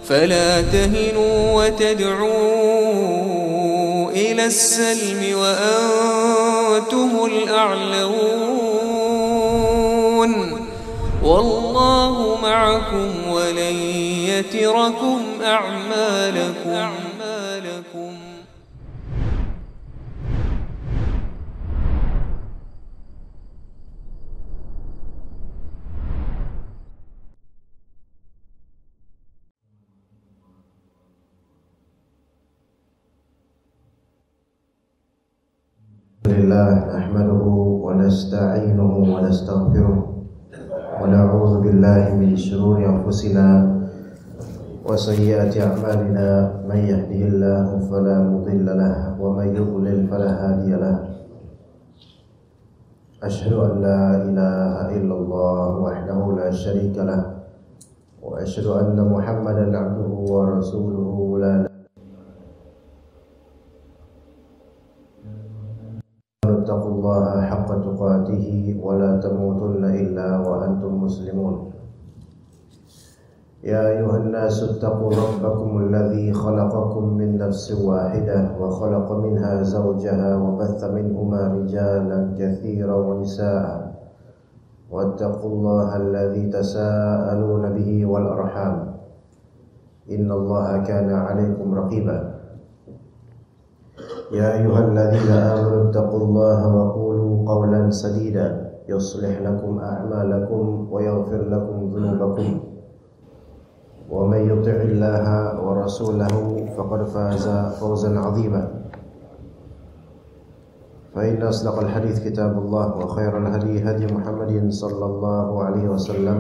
فلا تهنوا وتدعوا إلى السلم وأنتم الأعلون والله معكم ولن يتركم أعمالكم. Alhamdulillah nahmaduhu wa nasta'inuhu wa nastaghfiruh wa na'udzu billahi min shururi anfusina wa sayyiati a'malina may yahdihillahu fala mudilla lahu wa may yudlil fala hadiya lahu. Asyhadu an la ilaha illallah wahdahu la syarika lahu wa asyhadu anna Muhammadan 'abduhu wa rasuluhu la Taqullaha haqqa tuqatih wa la tamutunna illa wa antum muslimun. Ya ayuhan nasu ittaqu rabbakum alladhi khalaqakum min nafsin wahidah wa khalaqa minha zawjaha wa batha minhuma rijalan katsiran wa nisaa. Wattaqullaha alladhi tasaaluna bihi wal arham. Innallaha kana 'alaykum raqiba. يا أيها الذين آمنوا اتقوا الله وقولوا قولا سديدا يصلح لكم أعمالكم ويغفر لكم ذنوبكم ومن يطع الله ورسوله فقد فاز فوزا عظيما فإن أصدق الحديث كتاب الله وخير الهدي هدي محمد صلى الله عليه وسلم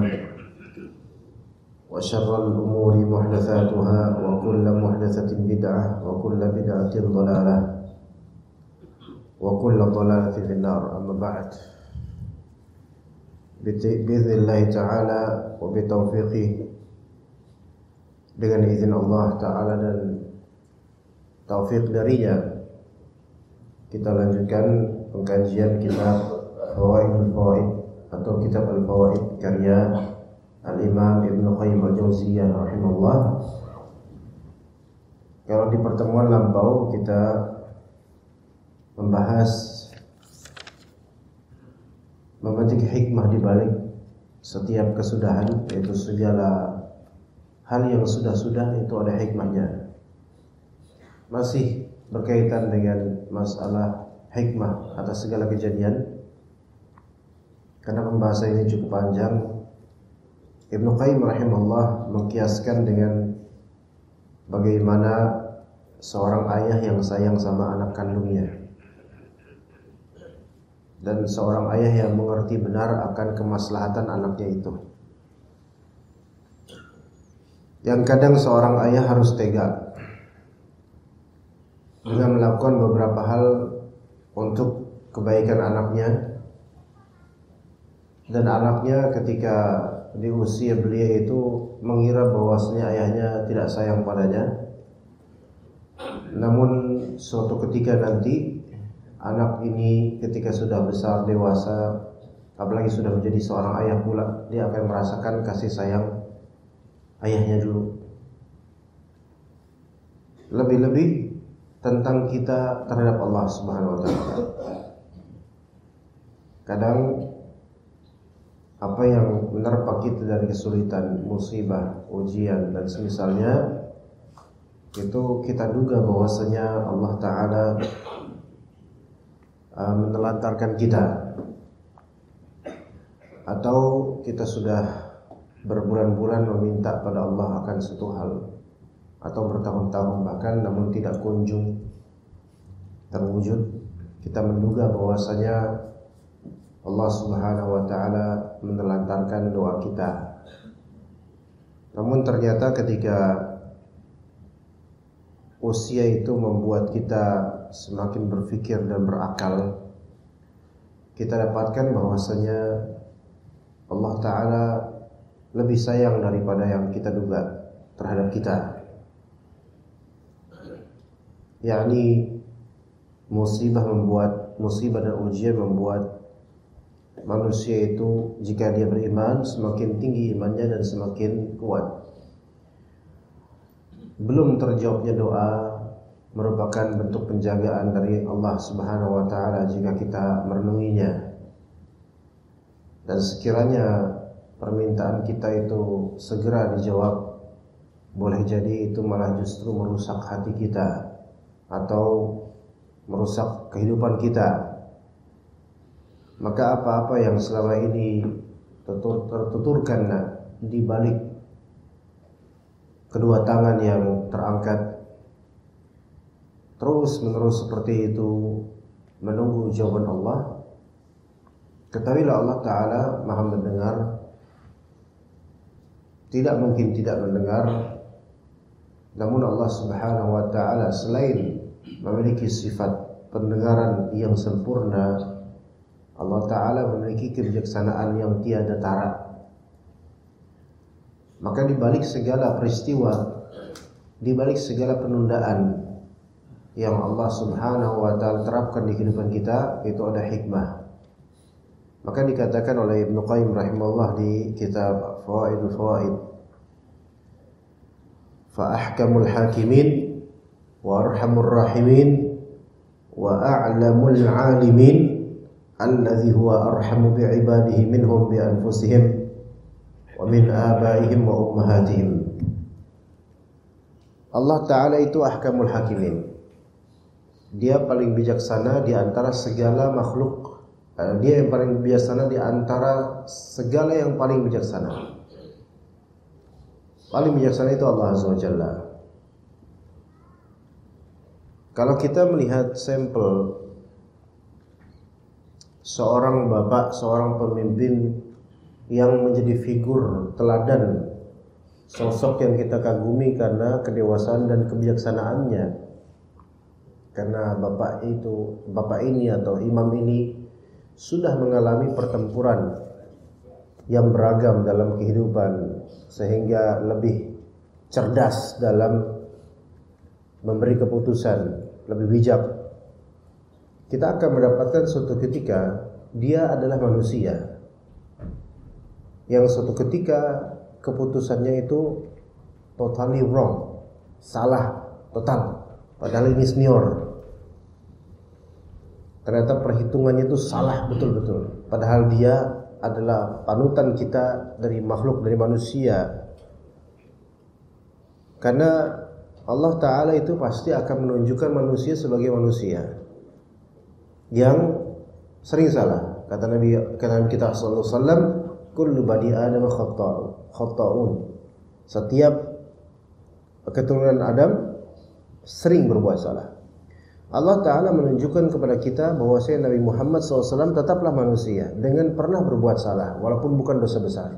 وشر الأمور محدثاتها وكل محدثة بدعة وكل بدعة ضلالة وكل ضلالة في النار. أما بعد بإذن الله تعالى وبتوفيقه dengan izin Allah Ta'ala dan taufik darinya kita lanjutkan pengkajian kitab Fawaidul Fawaid atau kitab Al-Fawaid karya Al-Imam Ibnu Qayyim Al-Jauziyah rahimahullah. Kalau di pertemuan lampau kita membahas memetik hikmah di balik setiap kesudahan, yaitu segala hal yang sudah-sudah itu ada hikmahnya. Masih berkaitan dengan masalah hikmah atas segala kejadian, karena pembahasan ini cukup panjang. Ibnu Qayyim rahimahullah mengkiaskan dengan bagaimana seorang ayah yang sayang sama anak kandungnya dan seorang ayah yang mengerti benar akan kemaslahatan anaknya itu. Yang kadang seorang ayah harus tega dengan melakukan beberapa hal untuk kebaikan anaknya, dan anaknya ketika di usia belia itu mengira bahwasanya ayahnya tidak sayang padanya. Namun suatu ketika nanti anak ini ketika sudah besar dewasa, apalagi sudah menjadi seorang ayah pula, dia akan merasakan kasih sayang ayahnya dulu. Lebih-lebih tentang kita terhadap Allah Subhanahu wa taala. Kadang apa yang menerpa kita dari kesulitan, musibah, ujian dan semisalnya itu kita duga bahwasanya Allah Ta'ala menelantarkan kita, atau kita sudah berbulan-bulan meminta pada Allah akan suatu hal, atau bertahun-tahun bahkan namun tidak kunjung terwujud. Kita menduga bahwasanya Allah Subhanahu wa taala menelantarkan doa kita. Namun ternyata ketika usia itu membuat kita semakin berpikir dan berakal, kita dapatkan bahwasanya Allah Ta'ala lebih sayang daripada yang kita duga terhadap kita. Yakni musibah dan ujian membuat manusia itu jika dia beriman semakin tinggi imannya dan semakin kuat. belum terjawabnya doa merupakan bentuk penjagaan dari Allah Subhanahu wa taala jika kita merenunginya. Dan sekiranya permintaan kita itu segera dijawab, boleh jadi itu malah justru merusak hati kita atau merusak kehidupan kita. Maka apa-apa yang selama ini tertuturkan di balik kedua tangan yang terangkat terus menerus seperti itu menunggu jawaban Allah, ketahuilah Allah Ta'ala Maha mendengar, tidak mungkin tidak mendengar. Namun Allah Subhanahu wa Ta'ala selain memiliki sifat pendengaran yang sempurna, Allah Ta'ala memiliki kebijaksanaan yang tiada tara. Maka di balik segala peristiwa, di balik segala penundaan yang Allah Subhanahu wa Ta'ala terapkan di kehidupan kita, itu ada hikmah. Maka dikatakan oleh Ibnu Qayyim rahimahullah di kitab Fawaidul Fawaid, fa ahkamul hakimin wa arhamur rahimin wa a'lamul alimin alladhi huwa arhamu bi'ibadihi minhum bi anfusihim wa min abaihim wa ummahatihim. Allah Ta'ala itu ahkamul hakimin. Dia paling bijaksana di antara segala makhluk. Dia yang paling bijaksana di antara segala yang paling bijaksana. Paling bijaksana itu Allah Azza wa Jalla. Kalau kita melihat sampel seorang bapak, seorang pemimpin yang menjadi figur teladan, sosok yang kita kagumi karena kedewasaan dan kebijaksanaannya. Karena bapak ini atau imam ini sudah mengalami pertempuran yang beragam dalam kehidupan, sehingga lebih cerdas dalam memberi keputusan, lebih bijak. Kita akan mendapatkan suatu ketika dia adalah manusia yang suatu ketika keputusannya itu totally wrong, salah total, padahal ini senior. Ternyata perhitungannya itu salah betul-betul, padahal dia adalah panutan kita dari makhluk, dari manusia. Karena Allah Ta'ala itu pasti akan menunjukkan manusia sebagai manusia yang sering salah. Kata Nabi kita sallallahu alaihi wasallam, kullu bani adam khata'un. Setiap keturunan Adam sering berbuat salah. Allah Ta'ala menunjukkan kepada kita bahwa Nabi Muhammad SAW tetaplah manusia dengan pernah berbuat salah, walaupun bukan dosa besar.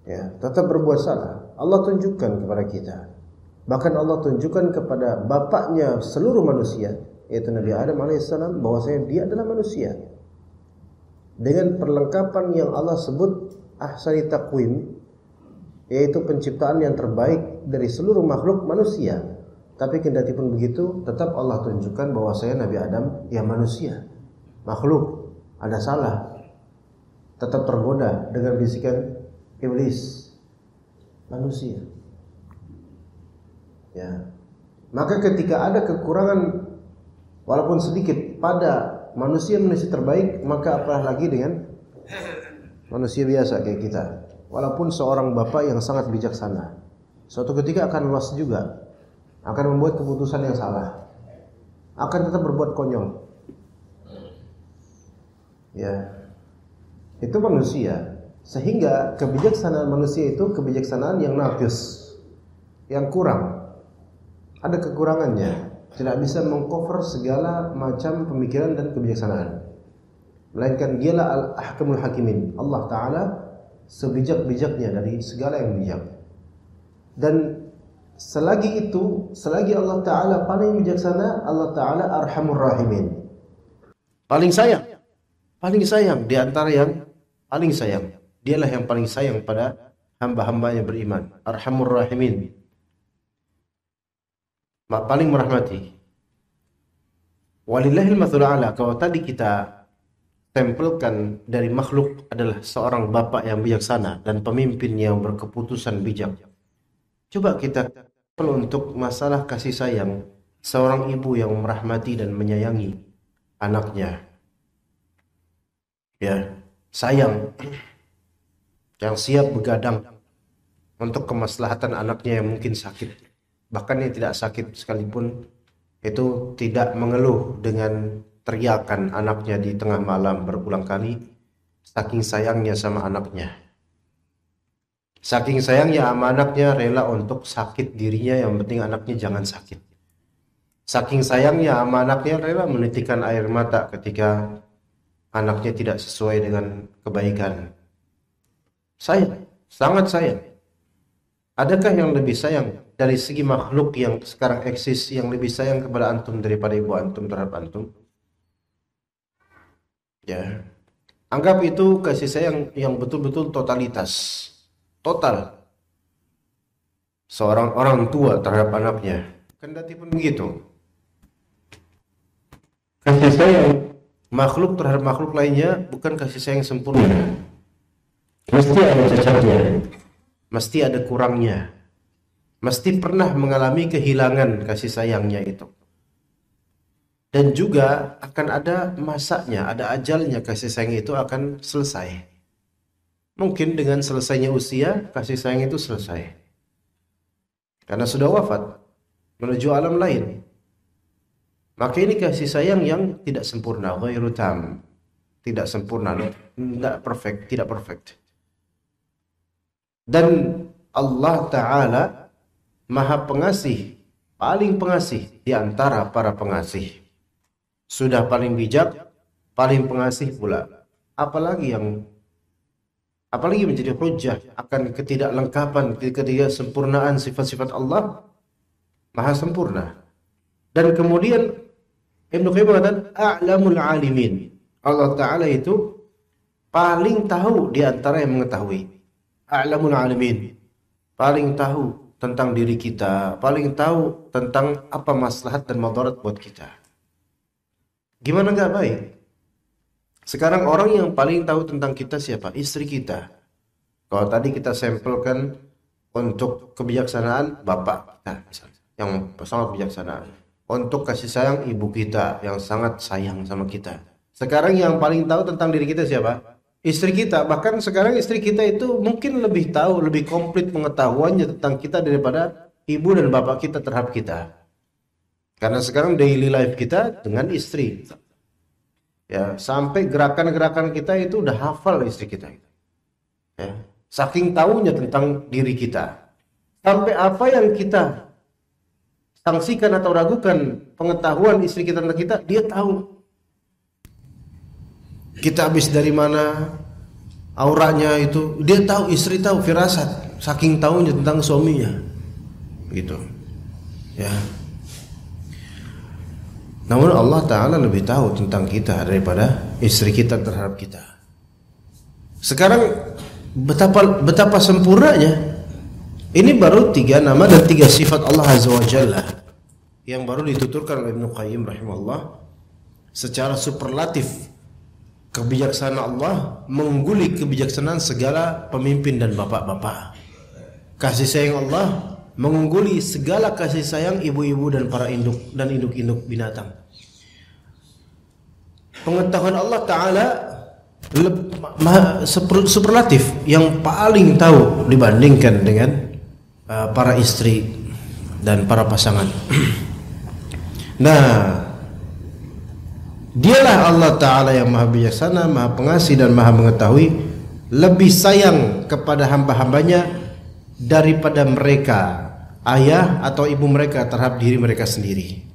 Ya, tetap berbuat salah. Allah tunjukkan kepada kita. Bahkan Allah tunjukkan kepada bapaknya seluruh manusia, yaitu Nabi Adam alaihissalam, bahwa dia adalah manusia. Dengan perlengkapan yang Allah sebut ahsani taqwim, yaitu penciptaan yang terbaik dari seluruh makhluk manusia. Tapi kendati pun begitu, tetap Allah tunjukkan bahwa Nabi Adam ya manusia, makhluk, ada salah, tetap tergoda dengan bisikan iblis, manusia. Ya. Maka ketika ada kekurangan walaupun sedikit pada manusia terbaik, maka apalagi dengan manusia biasa kayak kita. Walaupun seorang bapak yang sangat bijaksana, suatu ketika akan lost juga, akan membuat keputusan yang salah, akan tetap berbuat konyol. Ya, itu manusia. Sehingga kebijaksanaan manusia itu kebijaksanaan yang naqis, yang kurang, ada kekurangannya, tidak bisa mengcover segala macam pemikiran dan kebijaksanaan. Melainkan dialah al-ahkamul hakimin. Allah Ta'ala sebijak-bijaknya dari segala yang bijak. Dan selagi Allah Ta'ala paling bijaksana, Allah Ta'ala arhamur rahimin, paling sayang di antara yang paling sayang. Dialah yang paling sayang pada hamba-hamba yang beriman. Arhamur rahimin, paling merahmati. Walillahil mathalul a'la. Kalau tadi kita tempelkan dari makhluk adalah seorang bapak yang bijaksana dan pemimpin yang berkeputusan bijak, Coba kita untuk masalah kasih sayang seorang ibu yang merahmati dan menyayangi anaknya. Ya, sayang, yang siap begadang untuk kemaslahatan anaknya yang mungkin sakit. Bahkan yang tidak sakit sekalipun itu tidak mengeluh dengan teriakan anaknya di tengah malam berulang kali, saking sayangnya sama anaknya. Saking sayangnya sama anaknya rela untuk sakit dirinya, yang penting anaknya jangan sakit. Saking sayangnya sama anaknya rela menitikkan air mata ketika anaknya tidak sesuai dengan kebaikan. Sayang, sangat sayang. Adakah yang lebih sayang dari segi makhluk yang sekarang eksis, yang lebih sayang kepada antum daripada ibu antum terhadap antum? Ya, anggap itu kasih sayang yang betul-betul totalitas, total. Seorang orang tua terhadap anaknya, kendati pun begitu. Kasih sayang makhluk terhadap makhluk lainnya bukan kasih sayang sempurna. Mesti ada cacatnya, mesti ada kurangnya, mesti pernah mengalami kehilangan kasih sayangnya itu. Dan juga akan ada masanya, ada ajalnya kasih sayang itu akan selesai. Mungkin dengan selesainya usia, kasih sayang itu selesai. Karena sudah wafat, menuju alam lain. Maka ini kasih sayang yang tidak sempurna, ghairu tam. Tidak sempurna, tidak perfect, tidak perfect. Dan Allah Ta'ala Maha Pengasih, paling pengasih di antara para pengasih. Sudah paling bijak, paling pengasih pula. Apalagi menjadi hujjah akan ketidaklengkapan, ketidaksempurnaan sifat-sifat Allah. Maha sempurna. Dan kemudian Ibnu Qayyim mengatakan a'lamul alimin. Allah Ta'ala itu paling tahu di antara yang mengetahui. A'lamul alimin. Paling tahu tentang diri kita, paling tahu tentang apa maslahat dan madarat buat kita. Gimana nggak baik? Sekarang orang yang paling tahu tentang kita siapa? Istri kita. Kalau tadi kita sampelkan untuk kebijaksanaan bapak kita, misalnya, yang sangat bijaksana. Untuk kasih sayang ibu kita yang sangat sayang sama kita. Sekarang yang paling tahu tentang diri kita siapa? Istri kita. Bahkan sekarang istri kita itu mungkin lebih tahu, lebih komplit pengetahuannya tentang kita daripada ibu dan bapak kita terhadap kita. Karena sekarang daily life kita dengan istri. Ya, sampai gerakan-gerakan kita itu udah hafal istri kita. Ya, saking tahunya tentang diri kita. Sampai apa yang kita sangsikan atau ragukan pengetahuan istri kita tentang kita, dia tahu. Kita habis dari mana, auranya itu, dia tahu, istri tahu, firasat, saking tahunya tentang suaminya, gitu. Ya. Namun Allah Ta'ala lebih tahu tentang kita daripada istri kita terhadap kita. Sekarang betapa sempurnanya. Ini baru 3 nama dan 3 sifat Allah Azza wa Jalla yang baru dituturkan oleh Ibnu Qayyim rahimahullah secara superlatif. Kebijaksanaan Allah mengungguli kebijaksanaan segala pemimpin dan bapak-bapak. Kasih sayang Allah mengungguli segala kasih sayang ibu-ibu dan para induk dan induk-induk binatang. Pengetahuan Allah Ta'ala superlatif, yang paling tahu dibandingkan dengan para istri dan para pasangan. Nah, dialah Allah Ta'ala yang maha bijaksana, maha pengasih dan maha mengetahui, lebih sayang kepada hamba-hambanya daripada mereka, ayah atau ibu mereka terhadap diri mereka sendiri.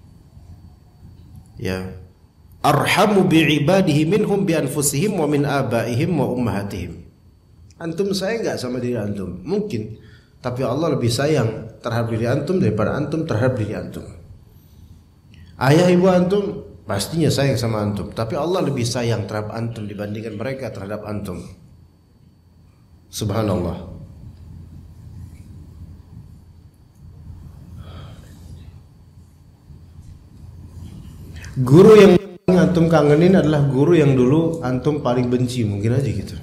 Ya, arhamu bi'ibadihi minhum bi anfusihim wa min abaihim wa ummahatihim. Antum sayang enggak sama diri antum? Mungkin, tapi Allah lebih sayang terhadap diri antum daripada antum terhadap diri antum. Ayah ibu antum pastinya sayang sama antum, tapi Allah lebih sayang terhadap antum dibandingkan mereka terhadap antum. Subhanallah. Guru yang antum kangenin adalah guru yang dulu antum paling benci, mungkin aja gitu.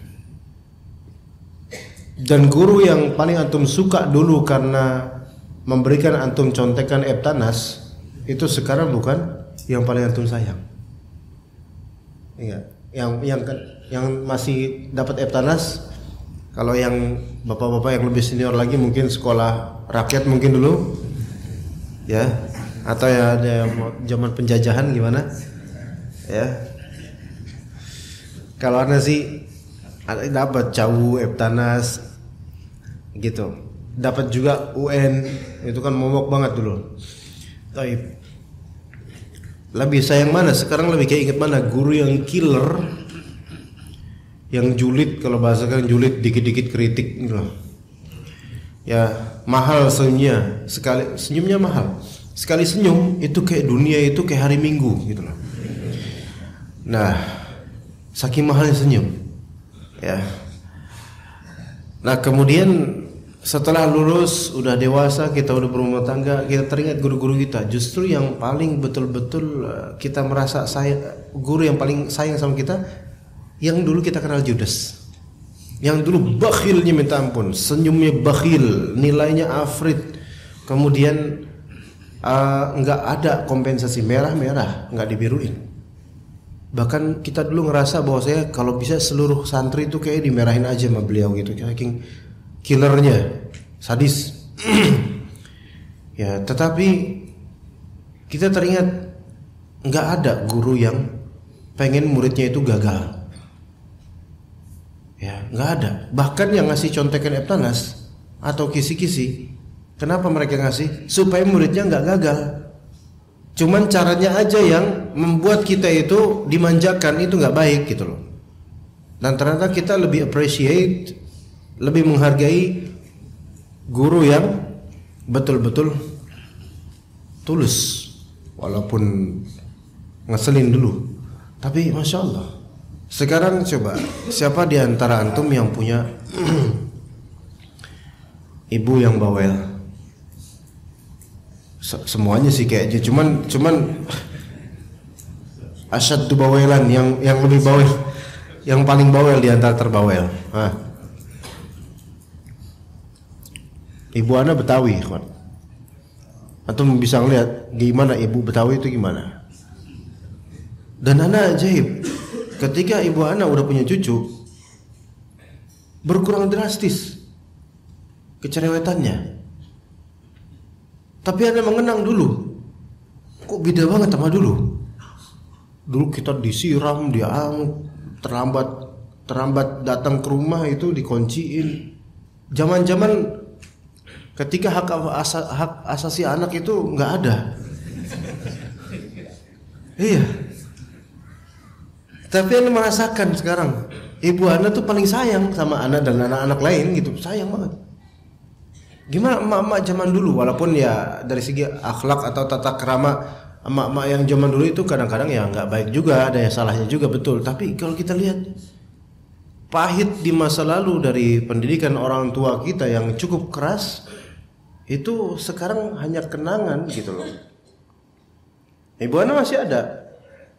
Dan guru yang paling antum suka dulu karena memberikan antum contekan Eptanas itu sekarang bukan yang paling antum sayang. Iya, yang masih dapat Eptanas, kalau yang bapak-bapak yang lebih senior lagi mungkin sekolah rakyat mungkin dulu, ya, atau ya ada zaman penjajahan gimana, ya. Kalau Anda sih dapat jauh Eptanas, gitu, dapat juga UN, itu kan momok banget dulu. Taib. Lebih sayang mana? Sekarang lebih kayak inget mana? Guru yang killer, yang julid, kalau bahasa kan julid, dikit-dikit kritik gitu. Ya, mahal senyumnya, sekali senyumnya mahal. Sekali senyum itu kayak dunia itu kayak hari Minggu gitu loh. Nah, saking mahalnya senyum. Ya. Nah, kemudian setelah lulus, udah dewasa, kita udah berumah tangga, kita teringat guru-guru kita. Justru yang paling betul-betul kita merasa sayang, guru yang paling sayang sama kita, yang dulu kita kenal judes, yang dulu bakhilnya minta ampun, senyumnya bakhil, nilainya afrit, kemudian nggak ada kompensasi, merah-merah, nggak dibiruin. Bahkan kita dulu ngerasa bahwa saya kalau bisa seluruh santri itu kayak dimerahin aja sama beliau gitu, saking killernya, sadis. Ya, tetapi kita teringat nggak ada guru yang pengen muridnya itu gagal. Ya, nggak ada. Bahkan yang ngasih contekan Eptanas atau kisi-kisi, kenapa mereka ngasih? Supaya muridnya nggak gagal. Cuman caranya aja yang membuat kita itu dimanjakan, itu nggak baik gitu loh. Dan ternyata kita lebih appreciate, lebih menghargai guru yang betul-betul tulus, walaupun ngeselin dulu. Tapi masya Allah, sekarang coba siapa di antara antum yang punya ibu yang bawel? Semuanya sih kayaknya, cuman asyaddu bawelan, yang lebih bawel, yang paling bawel di antara terbawel. Ibu Ana Betawi, kawan. Antum bisa ngeliat gimana ibu Betawi itu gimana. Dan Ana ajaib, ketika ibu Ana udah punya cucu, berkurang drastis kecerewetannya. Tapi Ana mengenang dulu, kok beda banget sama dulu. Dulu kita disiram, terlambat datang ke rumah itu dikunciin. Zaman-zaman ketika hak asasi anak itu nggak ada. Iya. Tapi Ana merasakan sekarang ibu Ana tuh paling sayang sama anak dan anak-anak lain gitu, sayang banget. Gimana emak-emak zaman dulu, walaupun ya dari segi akhlak atau tata krama emak-emak yang zaman dulu itu kadang-kadang ya nggak baik juga, ada yang salahnya juga, betul. Tapi kalau kita lihat pahit di masa lalu dari pendidikan orang tua kita yang cukup keras, itu sekarang hanya kenangan gitu loh. Ibu Ana masih ada,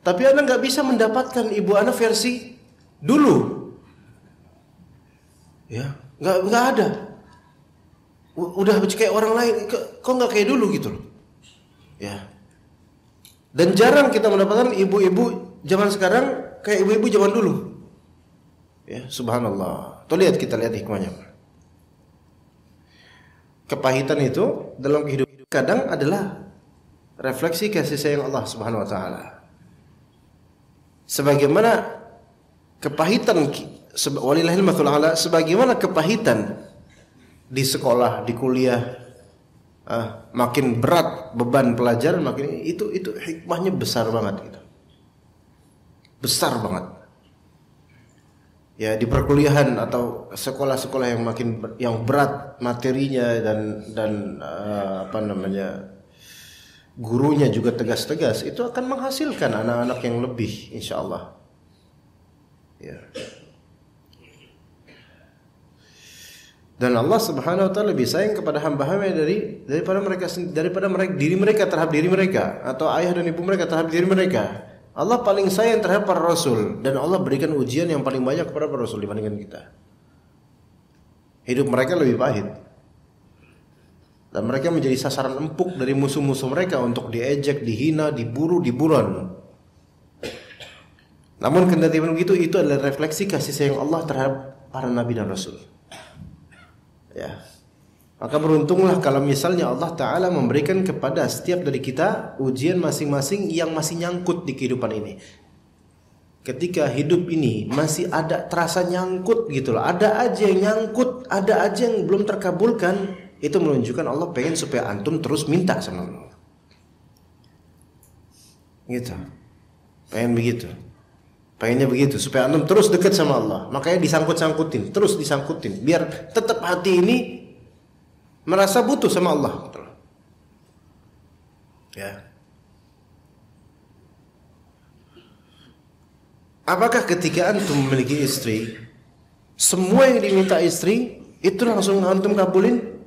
tapi Ana nggak bisa mendapatkan ibu Ana versi dulu. Ya, nggak ada. Udah kayak orang lain, kok nggak kayak dulu gitu loh. Ya. Dan jarang kita mendapatkan ibu-ibu zaman sekarang kayak ibu-ibu zaman dulu. Ya, subhanallah. Tuh kita lihat hikmahnya. Kepahitan itu dalam kehidupan kadang adalah refleksi kasih sayang Allah Subhanahu wa taala. Sebagaimana kepahitan walillahil matsul ala, sebagaimana kepahitan di sekolah, di kuliah, makin berat beban pelajaran, makin itu hikmahnya besar banget gitu. Besar banget. Ya, di perkuliahan atau sekolah-sekolah yang berat materinya dan gurunya juga tegas-tegas, itu akan menghasilkan anak-anak yang lebih insyaallah. Ya. Dan Allah Subhanahu wa taala lebih sayang kepada hamba-hamba daripada diri mereka terhadap diri mereka, atau ayah dan ibu mereka terhadap diri mereka. Allah paling sayang terhadap para rasul, dan Allah berikan ujian yang paling banyak kepada para rasul dibandingkan kita. Hidup mereka lebih pahit. Dan mereka menjadi sasaran empuk dari musuh-musuh mereka untuk diejek, dihina, diburu, diburon. Namun kendati begitu, itu adalah refleksi kasih sayang Allah terhadap para nabi dan rasul. Ya. Maka beruntunglah kalau misalnya Allah Ta'ala memberikan kepada setiap dari kita ujian masing-masing yang masih nyangkut di kehidupan ini. Ketika hidup ini masih ada terasa nyangkut gitu loh. Ada aja yang nyangkut, ada aja yang belum terkabulkan. Itu menunjukkan Allah pengen supaya antum terus minta sama Allah. Gitu. Pengen begitu. Pengennya begitu supaya antum terus dekat sama Allah. Makanya disangkut-sangkutin, terus disangkutin biar tetap hati ini merasa butuh sama Allah. Ya. Apakah ketika antum memiliki istri, semua yang diminta istri itu langsung antum kabulin?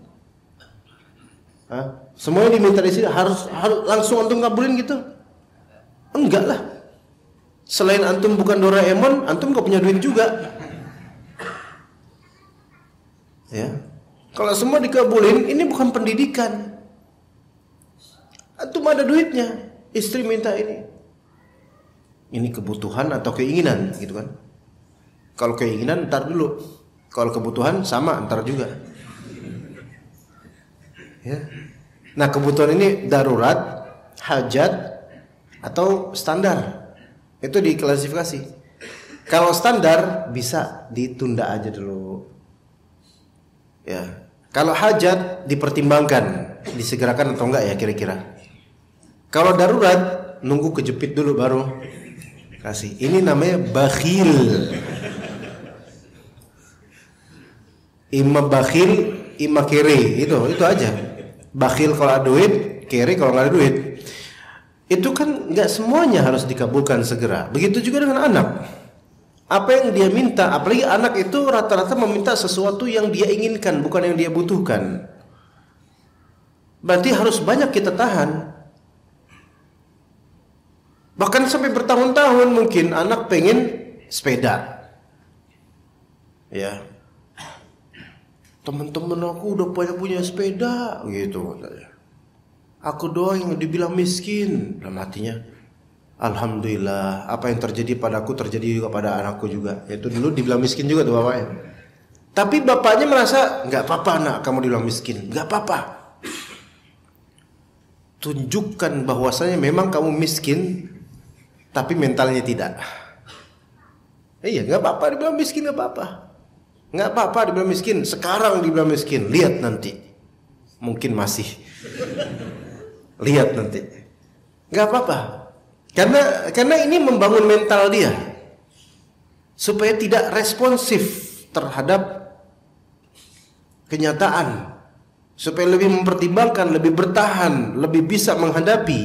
Hah? Semua yang diminta istri harus langsung antum kabulin gitu? Enggak lah. Selain antum bukan Doraemon, antum gak punya duit juga. Ya. Kalau semua dikabulin, ini bukan pendidikan. Antum ada duitnya, istri minta ini. Ini kebutuhan atau keinginan, gitu kan? Kalau keinginan ntar dulu, kalau kebutuhan sama ntar juga. Ya. Nah kebutuhan ini darurat, hajat, atau standar. Itu diklasifikasi. Kalau standar bisa ditunda aja dulu. Ya. Kalau hajat dipertimbangkan, disegerakan atau enggak ya kira-kira. Kalau darurat nunggu kejepit dulu baru kasih. Ini namanya bakhil. Ima bakhil, ima kere. Itu aja. Bakhil kalau ada duit, kere kalau nggak ada duit. Itu kan nggak semuanya harus dikabulkan segera. Begitu juga dengan anak. Apa yang dia minta, apalagi anak itu rata-rata meminta sesuatu yang dia inginkan, bukan yang dia butuhkan. Berarti harus banyak kita tahan. Bahkan sampai bertahun-tahun mungkin anak pengen sepeda. Ya. Teman-teman aku udah punya sepeda gitu. Aku doang yang dibilang miskin. Dalam hatinya, alhamdulillah, apa yang terjadi padaku terjadi juga pada anakku juga. Yaitu dulu dibilang miskin juga tuh bapaknya. Tapi bapaknya merasa nggak apa-apa anak kamu dibilang miskin, nggak apa-apa. Tunjukkan bahwasanya memang kamu miskin, tapi mentalnya tidak. Iya, nggak apa-apa dibilang miskin, nggak apa-apa. Nggak apa-apa dibilang miskin. Sekarang dibilang miskin, lihat nanti. Mungkin masih. Lihat nanti. Nggak apa-apa. Karena ini membangun mental dia supaya tidak responsif terhadap kenyataan, supaya lebih mempertimbangkan, lebih bertahan, lebih bisa menghadapi,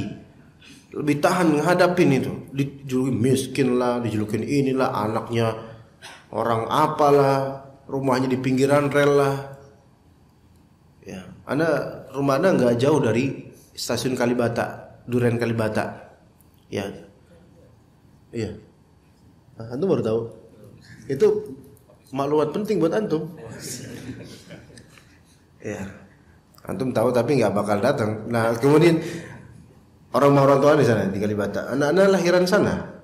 lebih tahan menghadapin itu. Dijulukin miskin lah, dijulukin inilah, anaknya orang apalah, rumahnya di pinggiran rel lah. Ya, rumah anda nggak jauh dari stasiun Kalibata, Duren Kalibata. Ya, iya. Antum baru tahu. Itu maklumat penting buat antum. Ya, antum tahu tapi nggak bakal datang. Nah, kemudian orang tua di sana di Kalibata, anak-anak lahiran sana.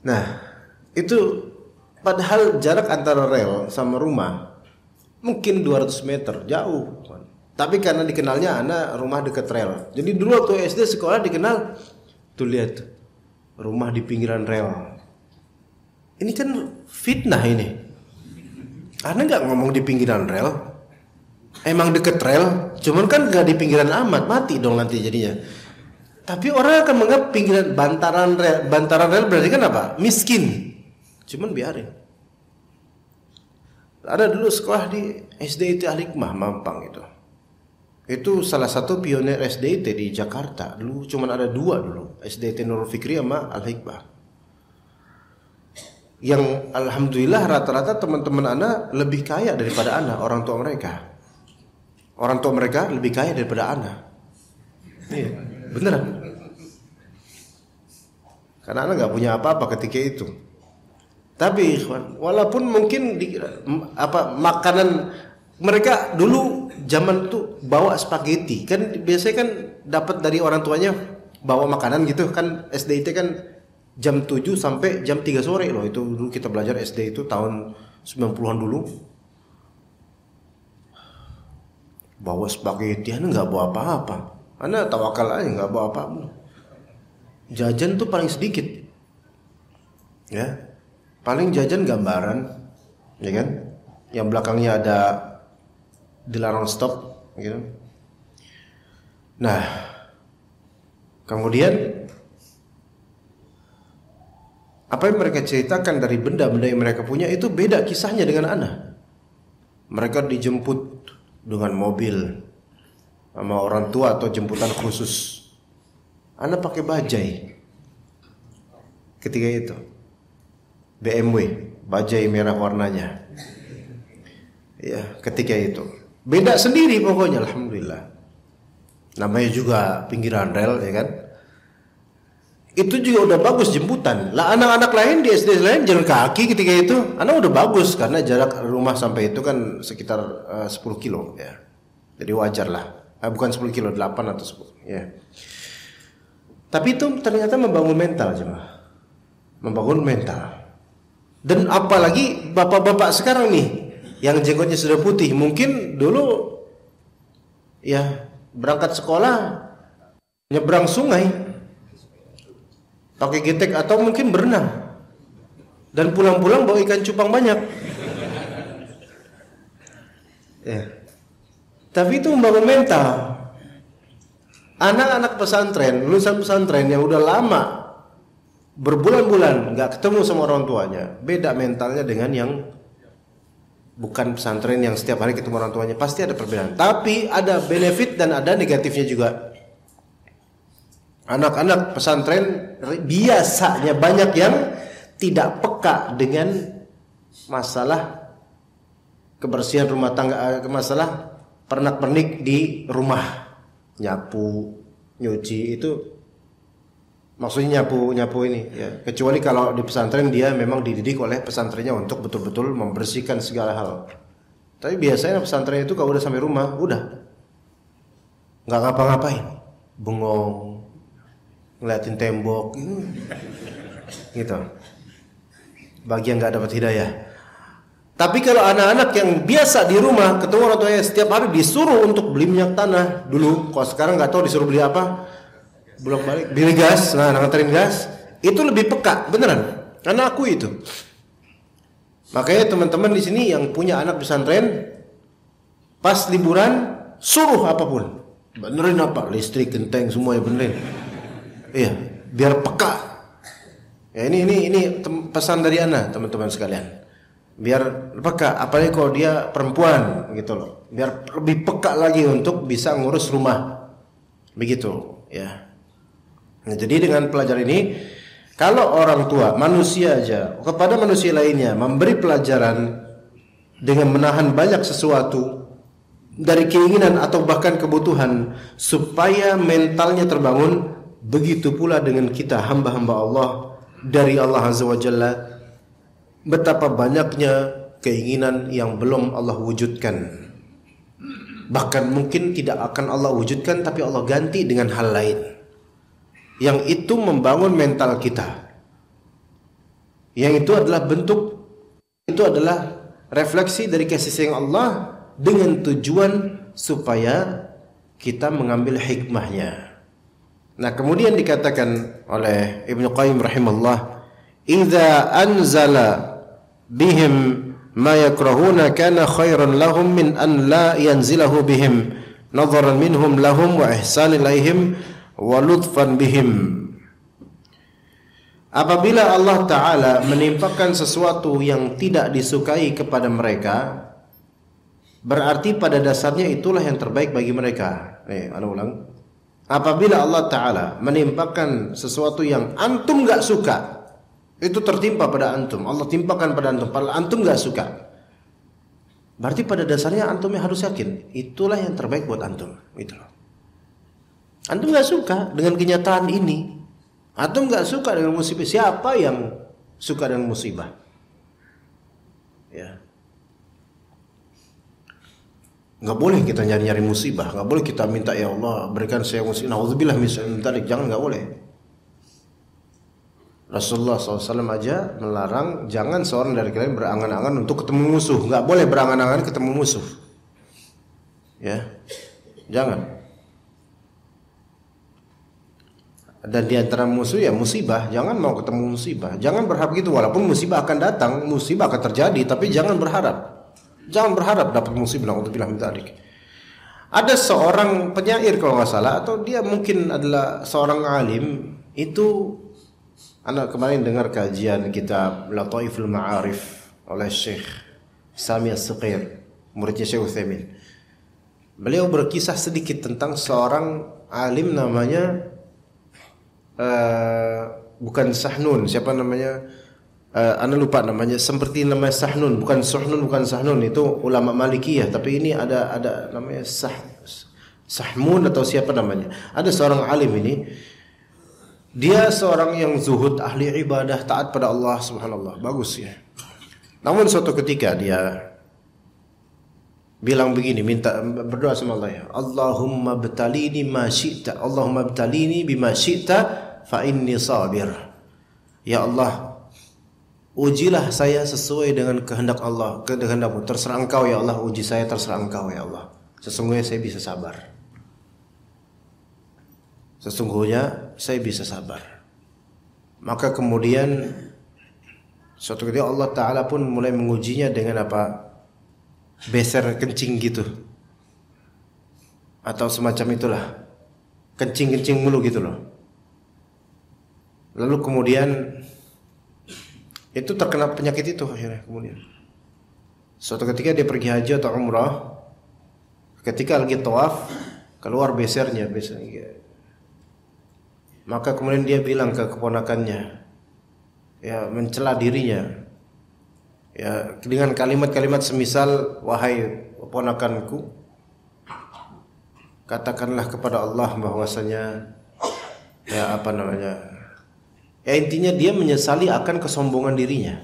Nah, itu padahal jarak antara rel sama rumah mungkin 200 meter, jauh. Tapi karena dikenalnya anak rumah dekat rel. Jadi dulu waktu SD sekolah dikenal, tuh lihat rumah di pinggiran rel. Ini kan fitnah ini. Karena nggak ngomong di pinggiran rel, emang deket rel, cuman kan nggak di pinggiran amat, mati dong nanti jadinya. Tapi orang akan menganggap pinggiran bantaran rel berarti kan apa? Miskin. Cuman biarin. Ada dulu sekolah di SDIT Al-Hikmah Mampang itu. Itu salah satu pionir SDIT di Jakarta. Dulu cuman ada 2 dulu, SDIT Nurul Fikri sama Al-Hikmah. Yang alhamdulillah rata-rata teman-teman anak lebih kaya daripada anak, orang tua mereka. Orang tua mereka lebih kaya daripada anak. Iya, beneran. Karena anak nggak punya apa-apa ketika itu. Tapi walaupun mungkin makanan Mereka dulu zaman tuh bawa spaghetti, kan biasanya kan dapat dari orang tuanya bawa makanan gitu kan. SD itu kan jam 7 sampai jam 3 sore loh. Itu dulu kita belajar SD itu tahun 90-an dulu. Bawa spaghetti, Anda nggak bawa apa-apa. Anda tawakal aja nggak bawa apa-apa. Jajan tuh paling sedikit. Ya. Paling jajan gambaran, ya kan? Yang belakangnya ada dilarang stop gitu. Nah, kemudian apa yang mereka ceritakan dari benda-benda yang mereka punya itu beda kisahnya dengan anak. Mereka dijemput dengan mobil sama orang tua atau jemputan khusus. Anak pakai bajai. Ketika itu BMW, bajai merah warnanya. Ya, ketika itu beda sendiri pokoknya, alhamdulillah. Namanya juga pinggiran rel, ya kan? Itu juga udah bagus jemputan. Lah anak-anak lain di SD lain jalan kaki ketika itu, anak udah bagus karena jarak rumah sampai itu kan sekitar 10 kilo ya. Jadi wajar lah. Bukan 10 kilo, 8 atau 10 ya. Tapi itu ternyata membangun mental jemaah. Membangun mental. Dan apalagi bapak-bapak sekarang nih yang jenggotnya sudah putih, mungkin dulu ya berangkat sekolah nyebrang sungai pakai getek atau mungkin berenang dan pulang-pulang bawa ikan cupang banyak. Ya. Tapi itu membangun mental. Anak-anak pesantren, lulusan pesantren yang udah lama berbulan-bulan nggak ketemu sama orang tuanya, beda mentalnya dengan yang bukan pesantren yang setiap hari ketemu orang tuanya. Pasti ada perbedaan. Tapi ada benefit dan ada negatifnya juga. Anak-anak pesantren biasanya banyak yang tidak peka dengan masalah kebersihan rumah tangga, masalah pernak-pernik di rumah, nyapu, nyuci itu. Maksudnya nyapu ini ya. Kecuali kalau di pesantren dia memang dididik oleh pesantrennya untuk betul-betul membersihkan segala hal. Tapi biasanya pesantren itu kalau udah sampai rumah udah nggak ngapa-ngapain, bengong, ngeliatin tembok, gitu. Bagi yang nggak dapat hidayah. Tapi kalau anak-anak yang biasa di rumah ketemu orang tuanya setiap hari disuruh untuk beli minyak tanah dulu, kalau sekarang nggak tahu disuruh beli apa. Belum balik beli gas, nah nganterin gas itu lebih peka beneran karena aku itu. Makanya teman-teman di sini yang punya anak pesantren pas liburan suruh apapun benerin apa, listrik, genteng semua ya benerin. Iya, biar peka. Ya ini pesan dari Ana teman-teman sekalian. Biar peka, apalagi kalau dia perempuan gitu loh. Biar lebih peka lagi untuk bisa ngurus rumah. Begitu, ya. Nah, jadi dengan pelajaran ini, kalau orang tua manusia aja kepada manusia lainnya memberi pelajaran dengan menahan banyak sesuatu dari keinginan atau bahkan kebutuhan supaya mentalnya terbangun, begitu pula dengan kita hamba-hamba Allah dari Allah Azza wa Jalla, betapa banyaknya keinginan yang belum Allah wujudkan. Bahkan mungkin tidak akan Allah wujudkan tapi Allah ganti dengan hal lain. Yang itu membangun mental kita. Yang itu adalah bentuk, itu adalah refleksi dari kasih sayang Allah dengan tujuan supaya kita mengambil hikmahnya. Nah, kemudian dikatakan oleh Ibnu Qayyim rahimahullah, "Idza anzala bihim ma yakrahuna kana khairan lahum min an la yanzilahu bihim nadharan minhum lahum wa ihsan ilaihim wa lutfan bihim." Apabila Allah Ta'ala menimpakan sesuatu yang tidak disukai kepada mereka, berarti pada dasarnya itulah yang terbaik bagi mereka. Ana ulang. Apabila Allah Ta'ala menimpakan sesuatu yang antum gak suka, itu tertimpa pada antum, Allah timpakan pada antum, padahal antum gak suka, berarti pada dasarnya antumnya harus yakin itulah yang terbaik buat antum. Gitu loh. Antum gak suka dengan kenyataan ini, antum gak suka dengan musibah. Siapa yang suka dengan musibah? Ya. Nggak boleh kita nyari-nyari musibah, nggak boleh kita minta ya Allah berikan saya musibah. Nauzubillah min dzalik, jangan, nggak boleh. Rasulullah SAW aja melarang jangan seorang dari kalian berangan-angan untuk ketemu musuh. Nggak boleh berangan-angan ketemu musuh. Ya, jangan. Dan di antara musuh ya musibah, jangan mau ketemu musibah. Jangan berharap gitu, walaupun musibah akan datang, musibah akan terjadi, tapi jangan berharap. Jangan berharap dapat musibah. Nauzubillah min dzalik. Ada seorang penyair kalau nggak salah, atau dia mungkin adalah seorang alim. Itu anak kemarin dengar kajian kitab Lataiful Ma'arif oleh Syekh Sami As-Suqair, muridnya Syekh Utsaimin. Beliau berkisah sedikit tentang seorang alim namanya bukan Sahnun, siapa namanya? Ana lupa namanya, seperti namanya Sahnun, bukan Sahnun, itu ulama Malikiyah, tapi ini ada namanya Sahmun atau siapa namanya. Ada seorang alim ini, dia seorang yang zuhud, ahli ibadah, taat pada Allah subhanallah, bagus ya. Namun suatu ketika dia bilang begini, minta berdoa sama Allah ya, Allahumma btalini ma syi'ta, Allahumma btalini bima syi'ta fa inni sabir. Ya Allah, ujilah saya sesuai dengan kehendak Allah, kehendakmu. Terserah Engkau ya Allah, uji saya terserah Engkau ya Allah. Sesungguhnya saya bisa sabar. Sesungguhnya saya bisa sabar. Maka kemudian suatu ketika Allah Ta'ala pun mulai mengujinya dengan apa? Beser kencing gitu, atau semacam itulah, kencing mulu gitu loh. Lalu kemudian itu terkena penyakit itu akhirnya. Kemudian suatu ketika dia pergi haji atau umrah, ketika lagi tawaf keluar besernya. Maka kemudian dia bilang ke keponakannya, ya mencela dirinya, ya dengan kalimat-kalimat semisal, wahai ponakanku, katakanlah kepada Allah bahwasanya ya apa namanya, ya intinya dia menyesali akan kesombongan dirinya.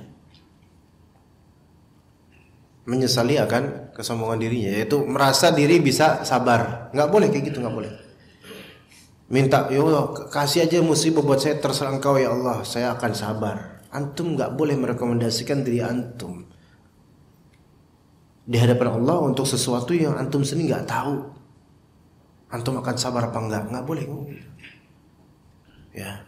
Menyesali akan kesombongan dirinya, yaitu merasa diri bisa sabar. Nggak boleh kayak gitu, nggak boleh. Minta, ya Allah kasih aja musibah buat saya, terserah Engkau ya Allah, saya akan sabar. Antum nggak boleh merekomendasikan diri antum di hadapan Allah untuk sesuatu yang antum sendiri nggak tahu. Antum akan sabar apa nggak boleh. Ya.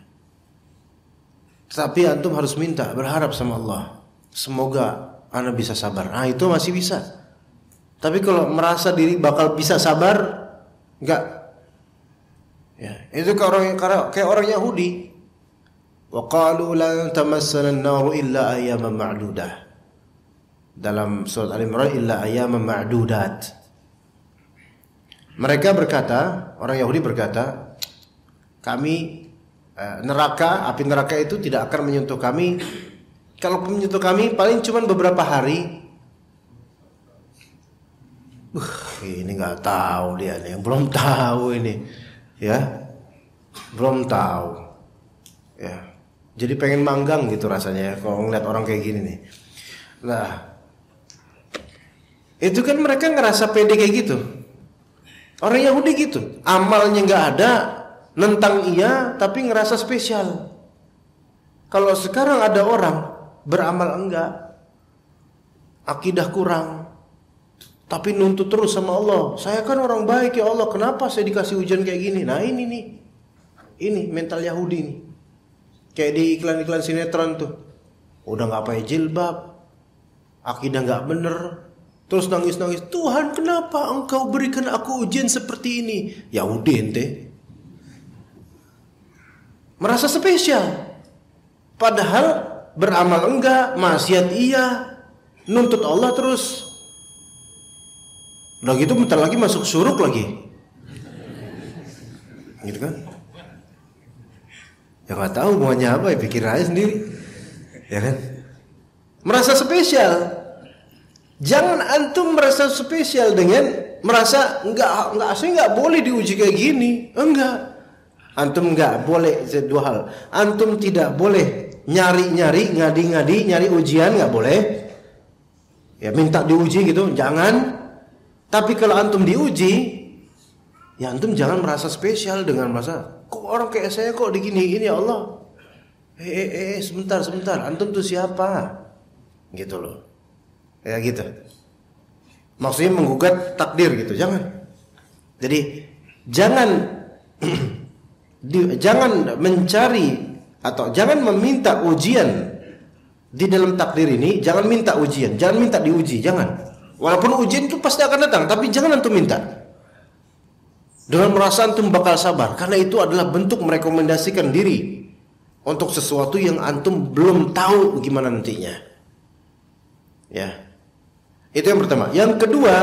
Tapi antum harus minta, berharap sama Allah, semoga ana bisa sabar. Nah itu masih bisa. Tapi kalau merasa diri bakal bisa sabar, enggak. Ya, itu kayak orang Yahudi. Wa qalu lan tamassana an-nar illa ayyaman ma'dudah. Dalam surat Al-Imran, illa ayyaman ma'dudat. Mereka berkata, orang Yahudi berkata, kami api neraka itu tidak akan menyentuh kami. Kalau menyentuh kami paling cuma beberapa hari. Ini nggak tahu dia nih, belum tahu ini, ya, belum tahu, ya. Jadi pengen manggang gitu rasanya ya, kalau ngeliat orang kayak gini nih. Nah, itu kan mereka ngerasa pede kayak gitu. Orang Yahudi gitu, amalnya nggak ada, nentang iya, tapi ngerasa spesial. Kalau sekarang ada orang beramal enggak, akidah kurang, tapi nuntut terus sama Allah. Saya kan orang baik ya Allah, kenapa saya dikasih ujian kayak gini? Nah ini nih, ini mental Yahudi nih. Kayak di iklan-iklan sinetron tuh, udah nggak pakai jilbab, akidah nggak bener, terus nangis-nangis, Tuhan kenapa Engkau berikan aku ujian seperti ini? Yahudi ente. Merasa spesial, padahal beramal enggak, maksiat iya, nuntut Allah terus. Udah gitu bentar lagi masuk suruk lagi, gitu kan? Ya nggak tahu maunya apa, ya pikir aja sendiri, ya kan? Merasa spesial. Jangan antum merasa spesial dengan merasa nggak boleh diuji kayak gini, enggak. Antum nggak boleh dua hal. Antum tidak boleh nyari-nyari, ngadi-ngadi, nyari ujian, nggak boleh. Ya minta diuji gitu, jangan. Tapi kalau antum diuji, ya antum jangan merasa spesial dengan merasa kok orang kayak saya kok diginiin ya Allah. Sebentar, antum tuh siapa? Gitu loh. Ya gitu. Maksudnya menggugat takdir gitu, jangan. Jadi jangan jangan mencari atau jangan meminta ujian di dalam takdir ini. Jangan minta ujian, jangan minta diuji, jangan. Walaupun ujian itu pasti akan datang, tapi jangan antum minta dengan merasa antum bakal sabar, karena itu adalah bentuk merekomendasikan diri untuk sesuatu yang antum belum tahu gimana nantinya. Ya, itu yang pertama. Yang kedua,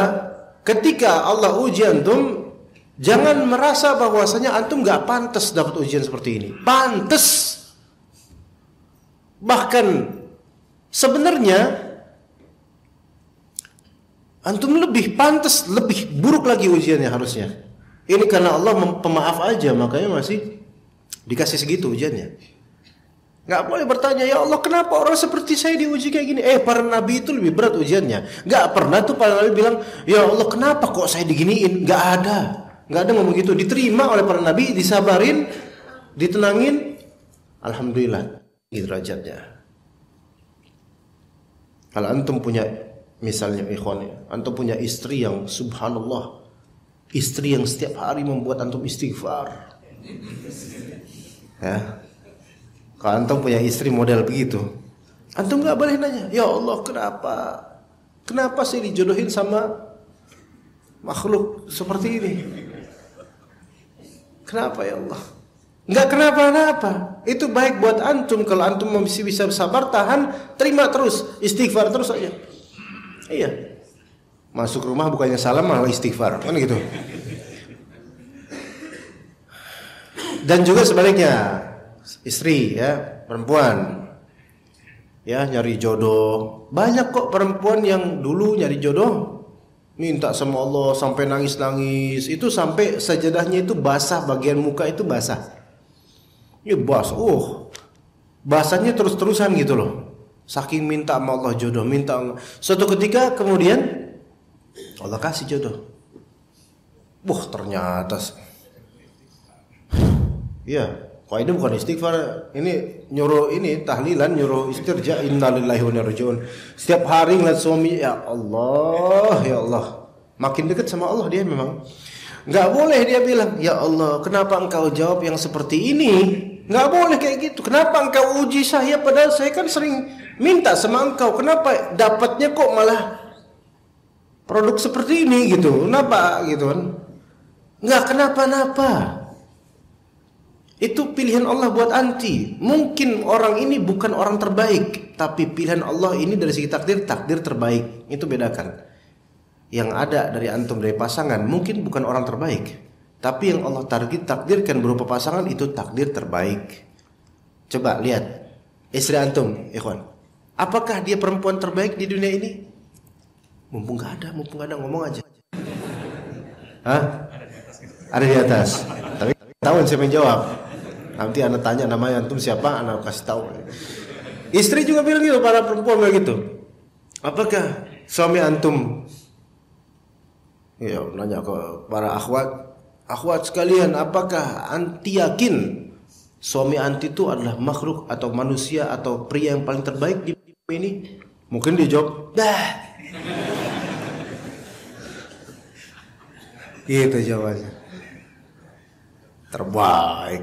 ketika Allah uji antum, jangan merasa bahwasanya antum gak pantas dapat ujian seperti ini. Pantas. Bahkan sebenarnya antum lebih pantas, lebih buruk lagi ujiannya harusnya. Ini karena Allah pemaaf aja, makanya masih dikasih segitu ujiannya. Gak boleh bertanya, ya Allah kenapa orang seperti saya diuji kayak gini? Para nabi itu lebih berat ujiannya. Gak pernah tuh para nabi bilang, ya Allah kenapa kok saya diginiin? Gak ada ngomong gitu. Diterima oleh para nabi, disabarin, ditenangin, alhamdulillah, gitu derajatnya. Kalau antum punya, misalnya ikhwan, antum punya istri yang subhanallah, istri yang setiap hari membuat antum istighfar. Ya. Kalau antum punya istri model begitu, antum gak boleh nanya, ya Allah kenapa sih dijodohin sama makhluk seperti ini? Kenapa ya Allah? Enggak kenapa-napa. Itu baik buat antum. Kalau antum masih bisa sabar, tahan, terima terus, istighfar terus aja. Iya. Masuk rumah bukannya salam malah istighfar, kan gitu. Dan juga sebaliknya, istri ya, perempuan ya nyari jodoh. Banyak kok perempuan yang dulu nyari jodoh minta sama Allah sampai nangis-nangis, itu sampai sajadahnya itu basah, bagian muka itu basah. Ya basah. Basahnya terus-terusan gitu loh. Saking minta sama Allah jodoh, minta Allah. Suatu ketika kemudian Allah kasih jodoh. Ternyata ya, kok ini bukan istighfar, ini nyuruh ini tahlilan, nyuruh istirja, innalillahi wa inna ilaihi raji'un. Setiap hari ngeliat suami, ya Allah, makin dekat sama Allah dia memang. Nggak boleh dia bilang, ya Allah, kenapa engkau jawab yang seperti ini? Nggak boleh kayak gitu. Kenapa engkau uji saya padahal saya kan sering minta sama engkau. Kenapa dapatnya kok malah produk seperti ini gitu? Kenapa gitu kan? Nggak kenapa-napa. Itu pilihan Allah buat anti. Mungkin orang ini bukan orang terbaik, tapi pilihan Allah ini dari segi takdir terbaik. Itu bedakan. Yang ada dari antum, dari pasangan, mungkin bukan orang terbaik, tapi yang Allah takdirkan berupa pasangan itu takdir terbaik. Coba lihat istri antum, ikhwan. Apakah dia perempuan terbaik di dunia ini? Mumpung gak ada, ngomong aja. Hah? Ada di atas. Tapi tahu siapa yang jawab. Nanti anak tanya namanya antum siapa, anak kasih tahu. Istri juga bilang gitu, para perempuan bilang gitu. Apakah suami antum? Ya, nanya ke para akhwat sekalian, apakah anti yakin suami anti itu adalah makhluk atau manusia atau pria yang paling terbaik di ini? Mungkin dia jawab, dah. Gitu jawabannya. Terbaik.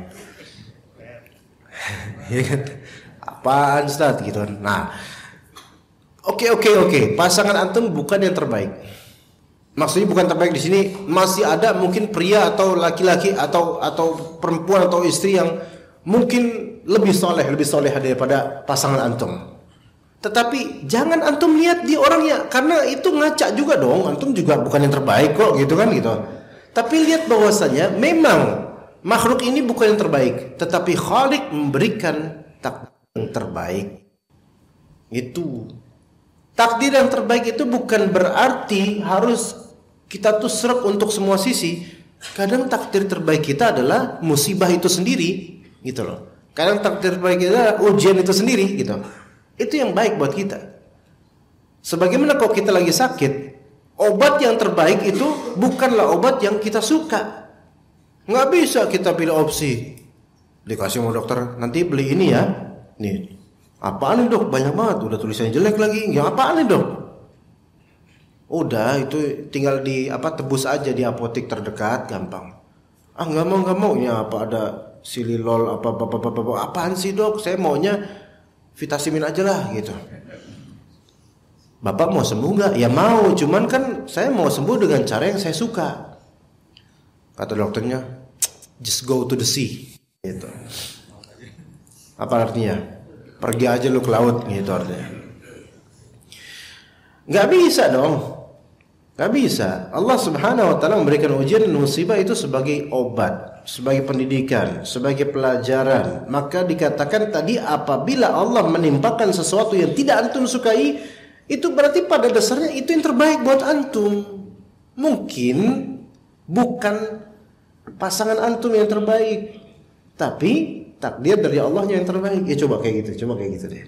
Ya kan? Apaan Ustaz gitu kan. Nah, oke. Pasangan antum bukan yang terbaik. Maksudnya bukan terbaik di sini, masih ada mungkin pria atau laki-laki atau perempuan atau istri yang mungkin lebih soleh daripada pasangan antum. Tetapi jangan antum lihat dia orangnya, karena itu ngaca juga dong. Antum juga bukan yang terbaik kok, gitu kan gitu. Tapi lihat bahwasanya memang makhluk ini bukan yang terbaik, tetapi Khalik memberikan takdir yang terbaik. Itu takdir yang terbaik itu bukan berarti harus kita tuh serap untuk semua sisi. Kadang takdir terbaik kita adalah musibah itu sendiri, gitu loh. Kadang takdir terbaik kita ujian itu sendiri, gitu. Itu yang baik buat kita. Sebagaimana kalau kita lagi sakit, Obat yang terbaik itu bukanlah obat yang kita suka. Nggak bisa kita pilih opsi. Dikasih sama dokter, nanti beli ini ya. Nih, apaan nih dok? Banyak banget, udah tulisannya jelek lagi. Ya apaan nih dok? Udah itu tinggal tebus aja di apotek terdekat, gampang. Ah nggak mau ya apa ada sililol apaan sih dok? Saya maunya vitamin aja lah gitu. Bapak mau sembuh nggak? Ya mau, cuman kan saya mau sembuh dengan cara yang saya suka. Kata dokternya, just go to the sea. Gitu. Apa artinya? Pergi aja lu ke laut, gitu artinya. Nggak bisa dong. Nggak bisa. Allah Subhanahu wa taala memberikan ujian dan musibah itu sebagai obat, sebagai pendidikan, sebagai pelajaran. Maka dikatakan tadi apabila Allah menimpakan sesuatu yang tidak antum sukai, itu berarti pada dasarnya itu yang terbaik buat antum. Mungkin bukan pasangan antum yang terbaik, tapi takdir dari Allahnya yang terbaik. Ya coba kayak gitu deh.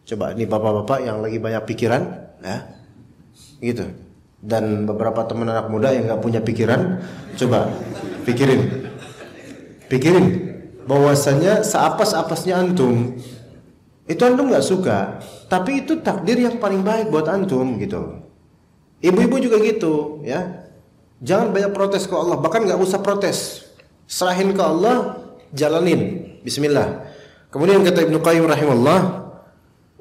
Coba ini bapak-bapak yang lagi banyak pikiran, ya. Gitu. Dan beberapa teman anak muda yang nggak punya pikiran, coba pikirin bahwasanya seapas-apasnya antum itu antum nggak suka, tapi itu takdir yang paling baik buat antum gitu. Ibu-ibu juga gitu, ya. Jangan banyak protes ke Allah, bahkan nggak usah protes, serahin ke Allah, jalanin, Bismillah. Kemudian kata Ibnu Qayyim rahimahullah,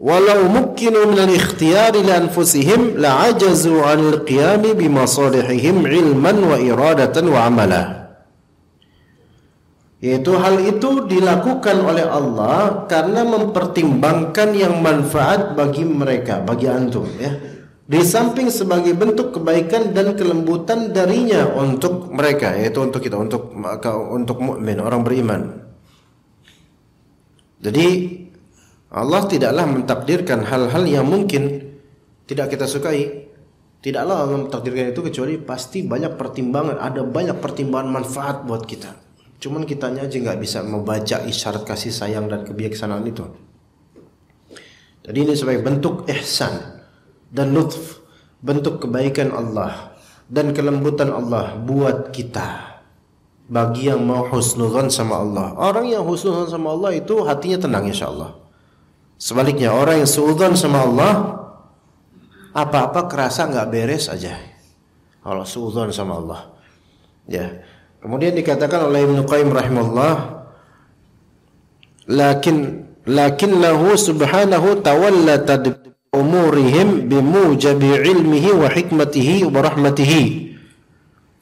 walau mukkinu min al-ikhtiyari li anfusihim la'ajazu 'anil qiyami bi masalihihim ilman wa iradatan wa amala. Yaitu hal itu dilakukan oleh Allah karena mempertimbangkan yang manfaat bagi mereka, bagi antum, ya. Di samping sebagai bentuk kebaikan dan kelembutan darinya untuk mereka, yaitu untuk kita, untuk mukmin, orang beriman. Jadi Allah tidaklah mentakdirkan hal-hal yang mungkin tidak kita sukai. Tidaklah Allah mentakdirkan itu kecuali pasti banyak pertimbangan, ada banyak pertimbangan manfaat buat kita. Cuman kitanya aja nggak bisa membaca isyarat kasih sayang dan kebijaksanaan itu. Jadi ini sebagai bentuk ihsan dan lutf, bentuk kebaikan Allah dan kelembutan Allah buat kita. Bagi yang mau husnudzon sama Allah, orang yang husnudzon sama Allah itu hatinya tenang insyaallah. Sebaliknya orang yang suudzon sama Allah, apa-apa kerasa nggak beres aja kalau suudzon sama Allah, ya. Kemudian dikatakan oleh Ibnu Qayyim rahimahullah, lakinnahu subhanahu tawalla tadbir umurihim bimujabi ilmihi wa hikmatihi wa rahmatihi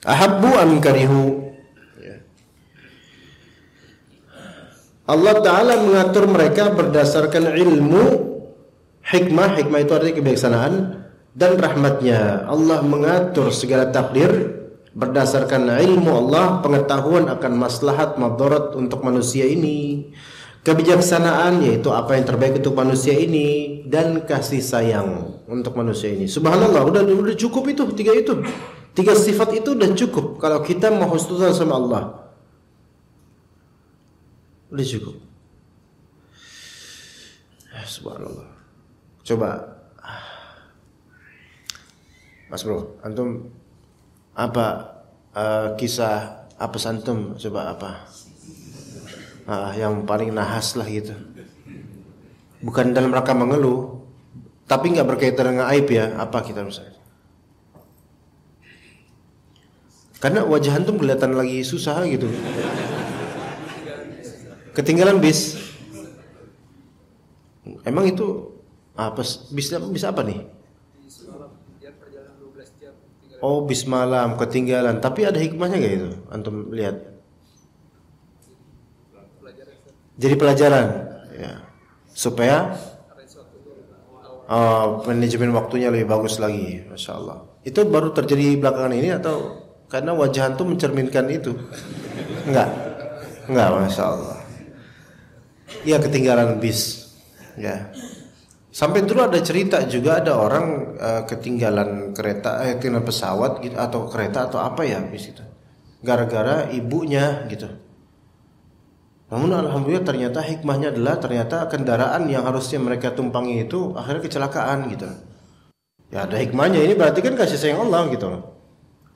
ahabbu am karihu. Allah Ta'ala mengatur mereka berdasarkan ilmu, hikmah itu artinya kebijaksanaan, dan rahmatnya. Allah mengatur segala takdir berdasarkan ilmu Allah, pengetahuan akan maslahat madarat untuk manusia ini, kebijaksanaan yaitu apa yang terbaik untuk manusia ini, dan kasih sayang untuk manusia ini. Subhanallah, udah cukup itu, tiga sifat itu udah cukup kalau kita mau husnudzon sama Allah. Udah cukup. Subhanallah. Coba Mas Bro, antum apa kisah apa antum, coba apa yang paling nahas lah gitu. Bukan dalam rangka mengeluh, tapi nggak berkaitan dengan aib ya. Apa kita misalnya? Karena wajah antum kelihatan lagi susah gitu. Ketinggalan bis. Emang itu apa? Bis apa nih? Oh, bis malam ketinggalan. Tapi ada hikmahnya gak itu? Antum lihat. Jadi pelajaran, ya. Supaya manajemen waktunya lebih bagus lagi, masya Allah. Itu baru terjadi belakangan ini atau karena wajah antum mencerminkan itu? Enggak, masya Allah. Ya ketinggalan bis, ya. Sampai dulu ada cerita juga ada orang ketinggalan kereta, ketinggalan pesawat gitu atau kereta atau apa ya bis itu, gara-gara ibunya gitu. Namun alhamdulillah ternyata hikmahnya adalah ternyata kendaraan yang harusnya mereka tumpangi itu akhirnya kecelakaan gitu. Ya ada hikmahnya, ini berarti kan kasih sayang Allah gitu loh.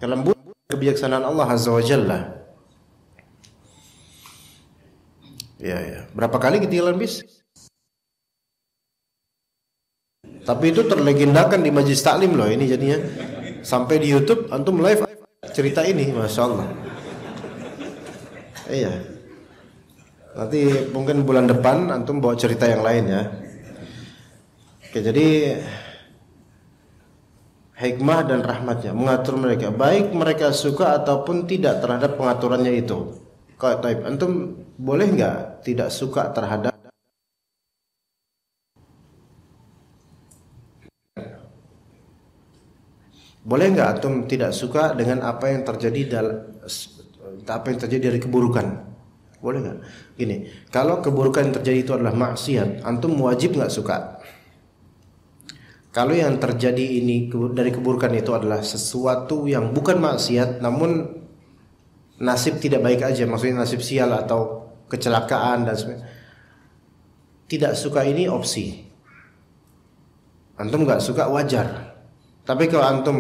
Kelembutan kebijaksanaan Allah Azza wa Jalla. Ya. Berapa kali ketinggalan bis? Tapi itu terlegendakan di majelis taklim loh ini jadinya. Sampai di YouTube antum live cerita ini, Masya Allah. Iya. Nanti mungkin bulan depan antum bawa cerita yang lain ya. Oke, jadi hikmah dan rahmatnya mengatur mereka, baik mereka suka ataupun tidak terhadap pengaturannya itu. Kalau taib antum boleh nggak tidak suka terhadap, boleh nggak antum tidak suka dengan apa yang terjadi dari keburukan? Boleh nggak? Gini, kalau keburukan yang terjadi itu adalah maksiat, antum wajib nggak suka. Kalau yang terjadi ini dari keburukan itu adalah sesuatu yang bukan maksiat, namun nasib tidak baik aja, maksudnya nasib sial atau kecelakaan dan sebagainya, tidak suka ini opsi. Antum nggak suka wajar. Tapi kalau antum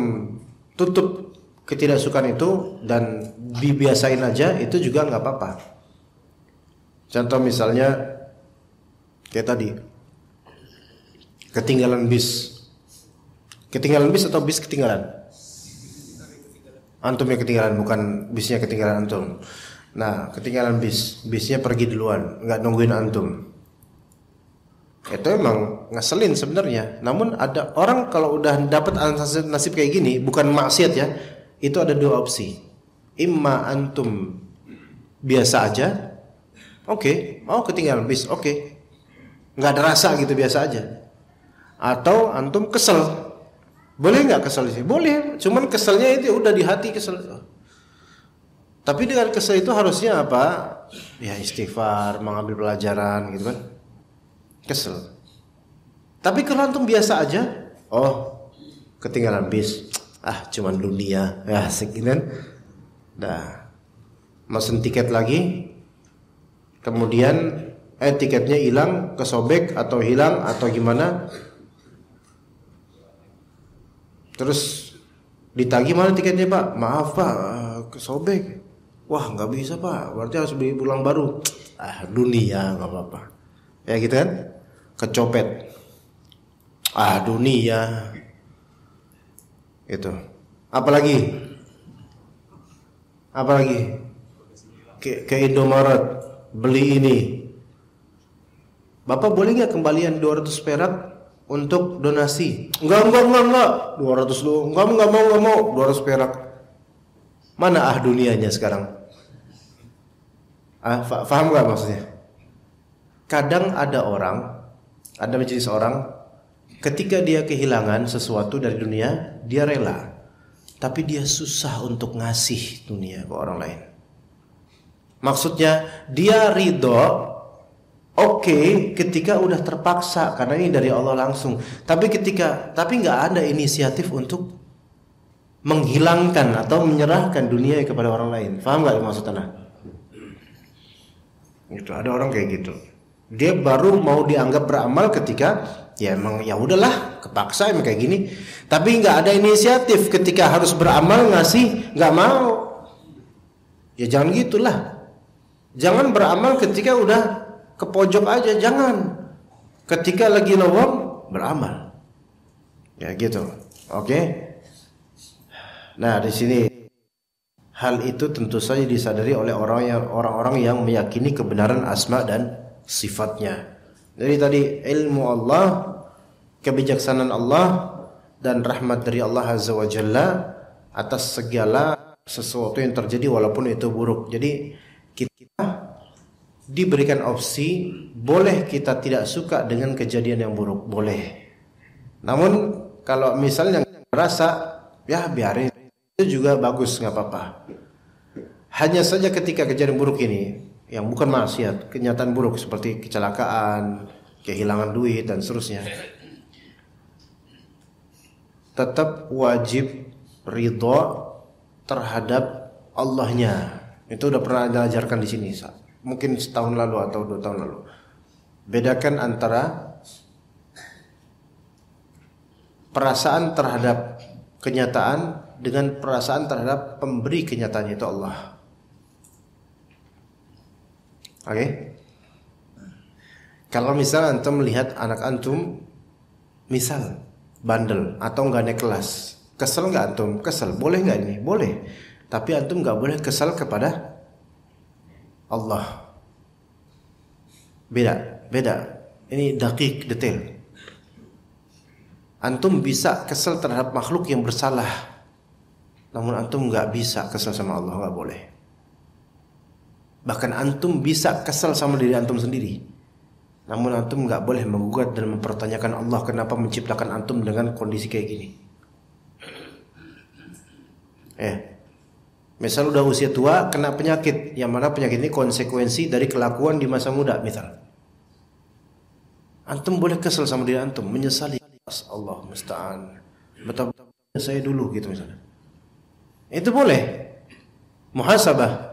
tutup ketidaksukaan itu dan dibiasain aja, itu juga nggak apa-apa. Contoh misalnya kayak tadi, ketinggalan bis. Ketinggalan bis atau bis ketinggalan? Antum yang ketinggalan, bukan bisnya ketinggalan antum. Nah, ketinggalan bisnya pergi duluan, nggak nungguin antum. Itu emang ngeselin sebenarnya. Namun ada orang kalau udah dapat nasib kayak gini, bukan maksiat ya, itu ada dua opsi. Imma antum biasa aja, oke, mau ketinggalan bis, oke, nggak ada rasa gitu, biasa aja. Atau antum kesel. Boleh nggak kesel sih? Boleh, cuman keselnya itu udah di hati kesel. Tapi dengan kesel itu harusnya apa? Ya istighfar, mengambil pelajaran gitu kan. Kesel. Tapi kalau antum biasa aja, oh ketinggalan bis, cuman dunia, ya sekian. Dah, mesen tiket lagi, kemudian tiketnya hilang, kesobek atau hilang atau gimana? Terus ditagih, mana tiketnya pak? Maaf pak, kesobek. Wah nggak bisa pak, berarti harus beli ulang baru. Dunia nggak apa-apa. Ya gitu kan? Kecopet. Dunia. Itu. Apalagi? Ke Indomaret beli ini. Bapak boleh nggak kembalian 200 perak untuk donasi? Enggak. 200 lu. Enggak mau 200 perak. Mana dunianya sekarang? Paham nggak maksudnya? Kadang ada majelis orang, ketika dia kehilangan sesuatu dari dunia, dia rela, tapi dia susah untuk ngasih dunia ke orang lain. Maksudnya dia ridho, oke, ketika udah terpaksa karena ini dari Allah langsung. Tapi nggak ada inisiatif untuk menghilangkan atau menyerahkan dunia kepada orang lain. Paham nggak maksudnya? Gitu, ada orang kayak gitu. Dia baru mau dianggap beramal ketika ya emang ya udahlah, kepaksa emang kayak gini. Tapi nggak ada inisiatif ketika harus beramal, ngasih nggak mau. Ya jangan gitulah. Jangan beramal ketika udah ke pojok aja, jangan. Ketika lagi lowong beramal. Ya gitu. Oke. Nah, di sini hal itu tentu saja disadari oleh orang-orang yang meyakini kebenaran asma dan sifatnya. Jadi tadi ilmu Allah, kebijaksanaan Allah dan rahmat dari Allah Azza wa Jalla atas segala sesuatu yang terjadi walaupun itu buruk. Jadi kita diberikan opsi, boleh kita tidak suka dengan kejadian yang buruk, boleh. Namun kalau misalnya merasa ya biarin, itu juga bagus, nggak apa-apa. Hanya saja ketika kejadian buruk ini yang bukan maksiat, kenyataan buruk seperti kecelakaan, kehilangan duit dan seterusnya, tetap wajib ridho terhadap Allahnya. Itu udah pernah diajarkan di sini, mungkin setahun lalu atau 2 tahun lalu. Bedakan antara perasaan terhadap kenyataan dengan perasaan terhadap pemberi kenyataan, itu Allah. Oke? Kalau misal antum melihat anak antum misal bandel atau nggak naik kelas, kesel nggak antum? Kesel, boleh nggak ini? Boleh. Tapi antum nggak boleh kesel kepada Allah. Beda. Ini dakik, detail. Antum bisa kesel terhadap makhluk yang bersalah, namun antum nggak bisa kesel sama Allah, nggak boleh. Bahkan antum bisa kesel sama diri antum sendiri, namun antum nggak boleh menggugat dan mempertanyakan Allah kenapa menciptakan antum dengan kondisi kayak gini. Misal udah usia tua kena penyakit, yang mana penyakit ini konsekuensi dari kelakuan di masa muda, misal. Antum boleh kesel sama diri antum, menyesali, Allah musta'an, betapa saya dulu gitu misalnya. Itu boleh muhasabah.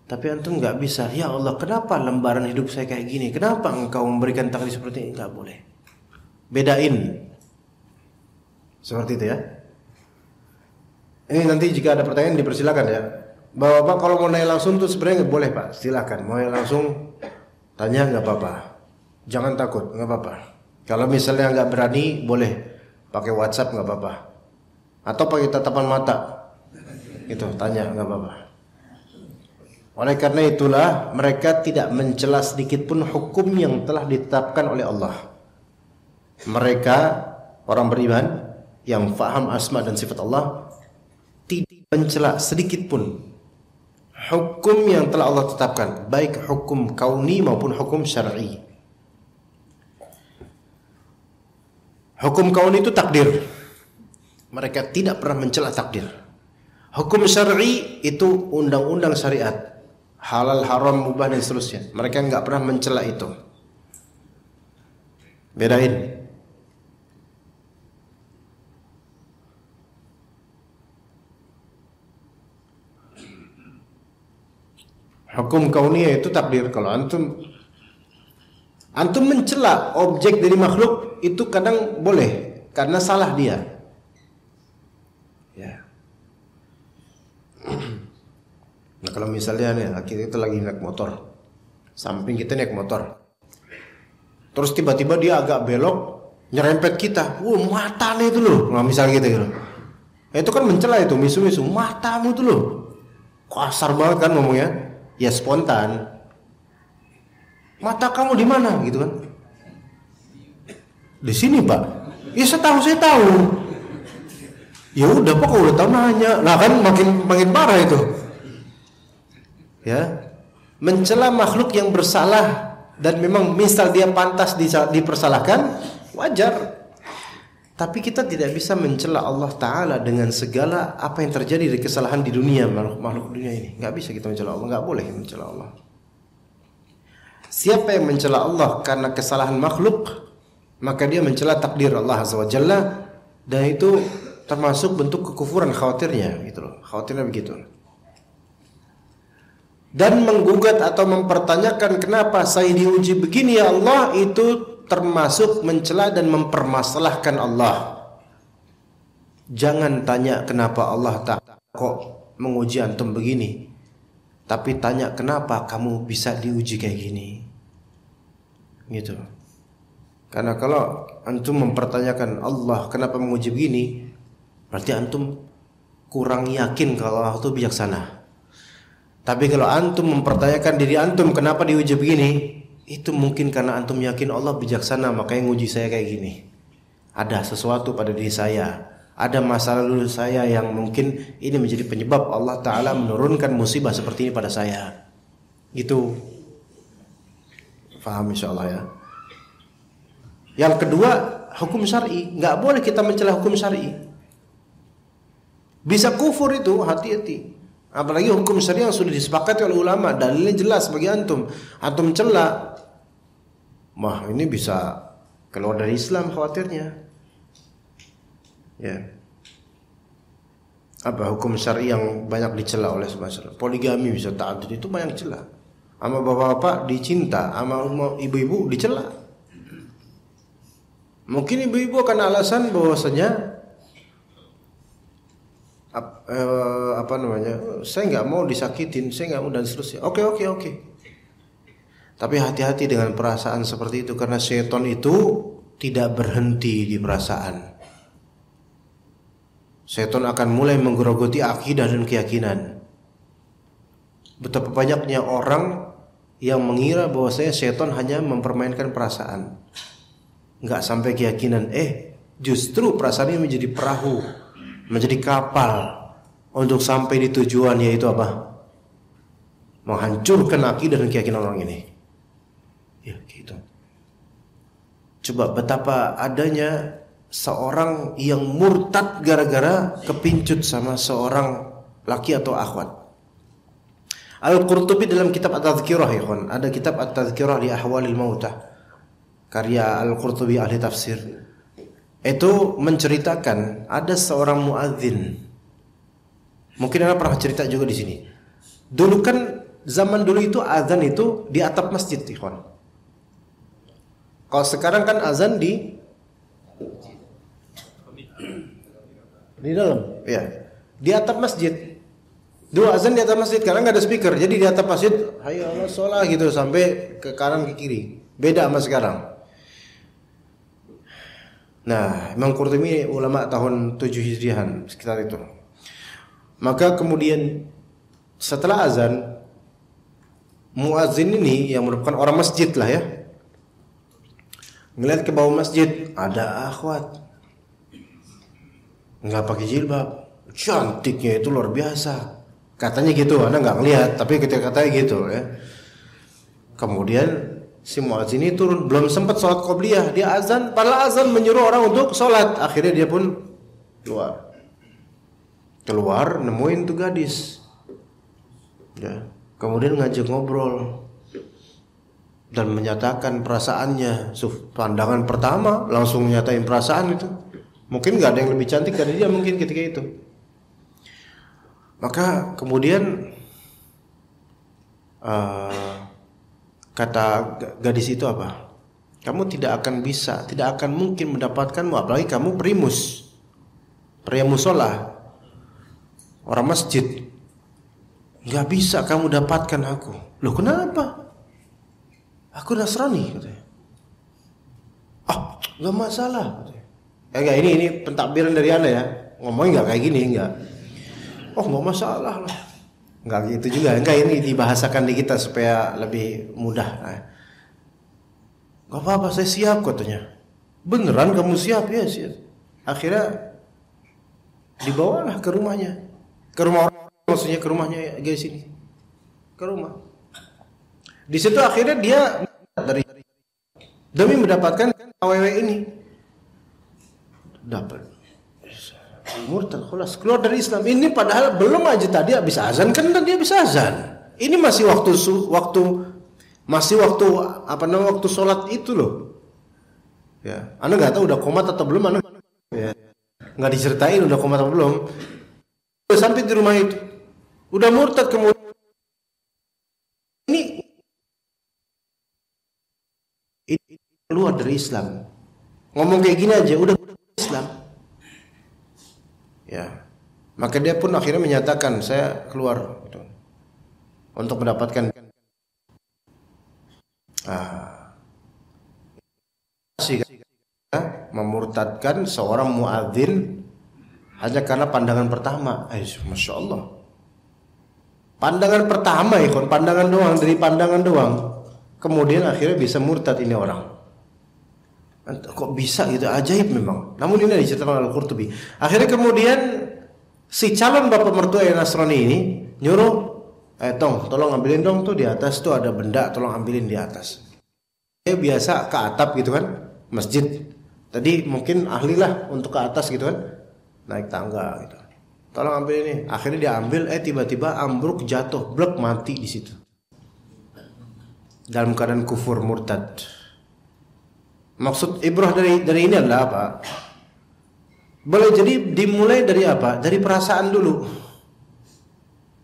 Tapi antum nggak bisa, ya Allah kenapa lembaran hidup saya kayak gini? Kenapa engkau memberikan takdir seperti ini? Nggak boleh. Bedain. Seperti itu ya. Ini nanti jika ada pertanyaan dipersilakan ya. Bapak kalau mau nanya langsung tuh sebenarnya boleh Pak, silakan. Mau yang langsung tanya nggak apa-apa. Jangan takut, nggak apa-apa. Kalau misalnya nggak berani boleh pakai WhatsApp nggak apa-apa. Atau pakai tatapan mata. Itu tanya nggak apa-apa. Oleh karena itulah mereka tidak mencela sedikit pun hukum yang telah ditetapkan oleh Allah. Mereka orang beriman yang faham asma dan sifat Allah tidak mencela sedikit pun hukum yang telah Allah tetapkan, baik hukum kauni maupun hukum syar'i. Hukum kauni itu takdir. Mereka tidak pernah mencela takdir. Hukum syar'i itu undang-undang syariat, halal, haram, mubah dan seterusnya. Mereka nggak pernah mencela itu. Bedain. Hukum kauniyah itu takdir. Kalau antum mencela objek dari makhluk itu kadang boleh karena salah dia. Ya. Nah kalau misalnya nih kita lagi naik motor, samping kita naik motor, terus tiba-tiba dia agak belok nyerempet kita, mata nih itu loh, nah misalnya gitu. Itu kan mencela itu, misu-misu, matamu itu loh, kasar banget kan ngomongnya. Ya spontan. Mata kamu di mana gitu kan? Di sini Pak. Ya saya tahu. Ya udah Pak, kalau udah tahu nanya. Nah kan makin parah itu. Ya, mencela makhluk yang bersalah dan memang misal dia pantas dipersalahkan, wajar. Tapi kita tidak bisa mencela Allah Ta'ala dengan segala apa yang terjadi dari kesalahan di dunia, makhluk dunia ini. Nggak bisa kita mencela Allah, nggak boleh mencela Allah. Siapa yang mencela Allah karena kesalahan makhluk, maka dia mencela takdir Allah Azza wa Jalla, dan itu termasuk bentuk kekufuran, khawatirnya gitu loh. Khawatirnya begitu. Dan menggugat atau mempertanyakan kenapa saya diuji begini ya Allah, itu termasuk mencela dan mempermasalahkan Allah. Jangan tanya kenapa Allah tak kok menguji antum begini, tapi tanya kenapa kamu bisa diuji kayak gini, gitu. Karena kalau antum mempertanyakan Allah kenapa menguji begini, berarti antum kurang yakin kalau Allah itu bijaksana. Tapi kalau antum mempertanyakan diri antum kenapa diuji begini, itu mungkin karena antum yakin Allah bijaksana, makanya nguji saya kayak gini. Ada sesuatu pada diri saya, ada masa lalu saya yang mungkin ini menjadi penyebab Allah Ta'ala menurunkan musibah seperti ini pada saya. Gitu. Faham insyaAllah ya. Yang kedua, hukum syar'i. Nggak boleh kita mencela hukum syar'i. Bisa kufur itu, hati-hati. Apalagi hukum syariah yang sudah disepakati oleh ulama, dalilnya jelas bagi antum. Antum cela, ini bisa keluar dari Islam khawatirnya. Ya. Apa hukum syariah yang banyak dicela oleh masyarakat? Poligami bisa ta'addud, itu banyak cela. Sama bapak-bapak dicinta, sama ibu-ibu dicela. Mungkin ibu-ibu akan alasan bahwasanya saya nggak mau disakitin, saya nggak mau dan seterusnya. Oke. Tapi hati-hati dengan perasaan seperti itu, karena syaitan itu tidak berhenti di perasaan. Syaitan akan mulai menggerogoti akidah dan keyakinan. Betapa banyaknya orang yang mengira bahwasanya syaitan hanya mempermainkan perasaan, nggak sampai keyakinan. Justru perasaan ini menjadi perahu, menjadi kapal untuk sampai di tujuan, yaitu apa? Menghancurkan akidah dan keyakinan orang ini. Ya gitu. Coba betapa adanya seorang yang murtad gara-gara kepincut sama seorang laki atau akhwat. Al-Qurtubi dalam kitab At-Tadhkirah, ada kitab At-Tadhkirah li Ahwalil Mautah, karya Al-Qurtubi ahli tafsir. Itu menceritakan ada seorang muadzin. Mungkin Anda pernah cerita juga di sini. Dulu kan, zaman dulu itu azan itu di atap masjid, ikhwan. Kalau sekarang kan azan di dalam, ya, di atap masjid. Dulu azan di atap masjid karena nggak ada speaker, jadi di atap masjid, hayya Allah sholat gitu sampai ke kanan ke kiri. Beda sama sekarang. Nah, Imam Qurtubi ulama tahun 7 Hijriahan sekitar itu. Maka kemudian setelah azan, muadzin ini yang merupakan orang masjid lah ya, ngeliat ke bawah masjid, ada akhwat nggak pakai jilbab, cantiknya itu luar biasa, katanya gitu. Anda nggak ngeliat, tapi ketika katanya gitu ya. Kemudian si muadzin ini turun, belum sempat sholat qobliyah, dia azan, padahal azan menyuruh orang untuk sholat. Akhirnya dia pun keluar nemuin tuh gadis ya. Kemudian ngajak ngobrol dan menyatakan perasaannya. Pandangan pertama langsung nyatain perasaan itu. Mungkin nggak ada yang lebih cantik dari dia mungkin ketika itu. Maka kemudian kata gadis itu apa? Kamu tidak akan bisa, tidak akan mungkin mendapatkanmu, apalagi kamu pria musola, orang masjid. Nggak bisa kamu dapatkan aku. Loh kenapa? Aku Nasrani katanya. Nggak masalah katanya. Enggak, ini pentakbiran dari Anda ya. Ngomongnya nggak kayak gini, enggak. Nggak masalah lah. Nggak gitu juga. Enggak, ini dibahasakan di kita supaya lebih mudah. Nggak apa-apa, saya siap katanya. Beneran kamu siap? Ya siap. Akhirnya dibawalah ke rumahnya. Ke rumah orang, maksudnya ke rumahnya guys ini. Ke rumah. Di situ akhirnya dia demi mendapatkan AWW ini, dapat murtad, khulas keluar dari Islam. Ini padahal belum aja tadi habis azan kan, dan dia bisa azan. Ini masih waktu waktu sholat itu loh. Ya, Anda nggak tahu udah komat atau belum, Anda ya, nggak diceritain udah komat atau belum. Sampai di rumah itu udah murtad, kemudian ini keluar dari Islam. Ngomong kayak gini aja udah Islam. Ya. Maka dia pun akhirnya menyatakan, saya keluar gitu, untuk mendapatkan memurtadkan seorang muadzin hanya karena pandangan pertama. Masya Allah. Pandangan pertama ya, pandangan doang, dari pandangan doang. Kemudian akhirnya bisa murtad ini orang. Kok bisa gitu, ajaib memang. Namun ini diceritakan Al-Qurtubi. Akhirnya kemudian si calon bapak mertua yang Nasrani ini nyuruh, tolong ambilin dong tuh di atas tuh ada benda, tolong ambilin di atas. Dia biasa ke atap gitu kan, masjid. Tadi mungkin ahlilah untuk ke atas gitu kan, naik tangga gitu. Tolong ambil ini. Akhirnya dia ambil, tiba-tiba ambruk, jatuh, blek, mati di situ. Dalam keadaan kufur, murtad. Maksud ibrah dari ini adalah apa? Boleh jadi dimulai dari apa? Dari perasaan dulu,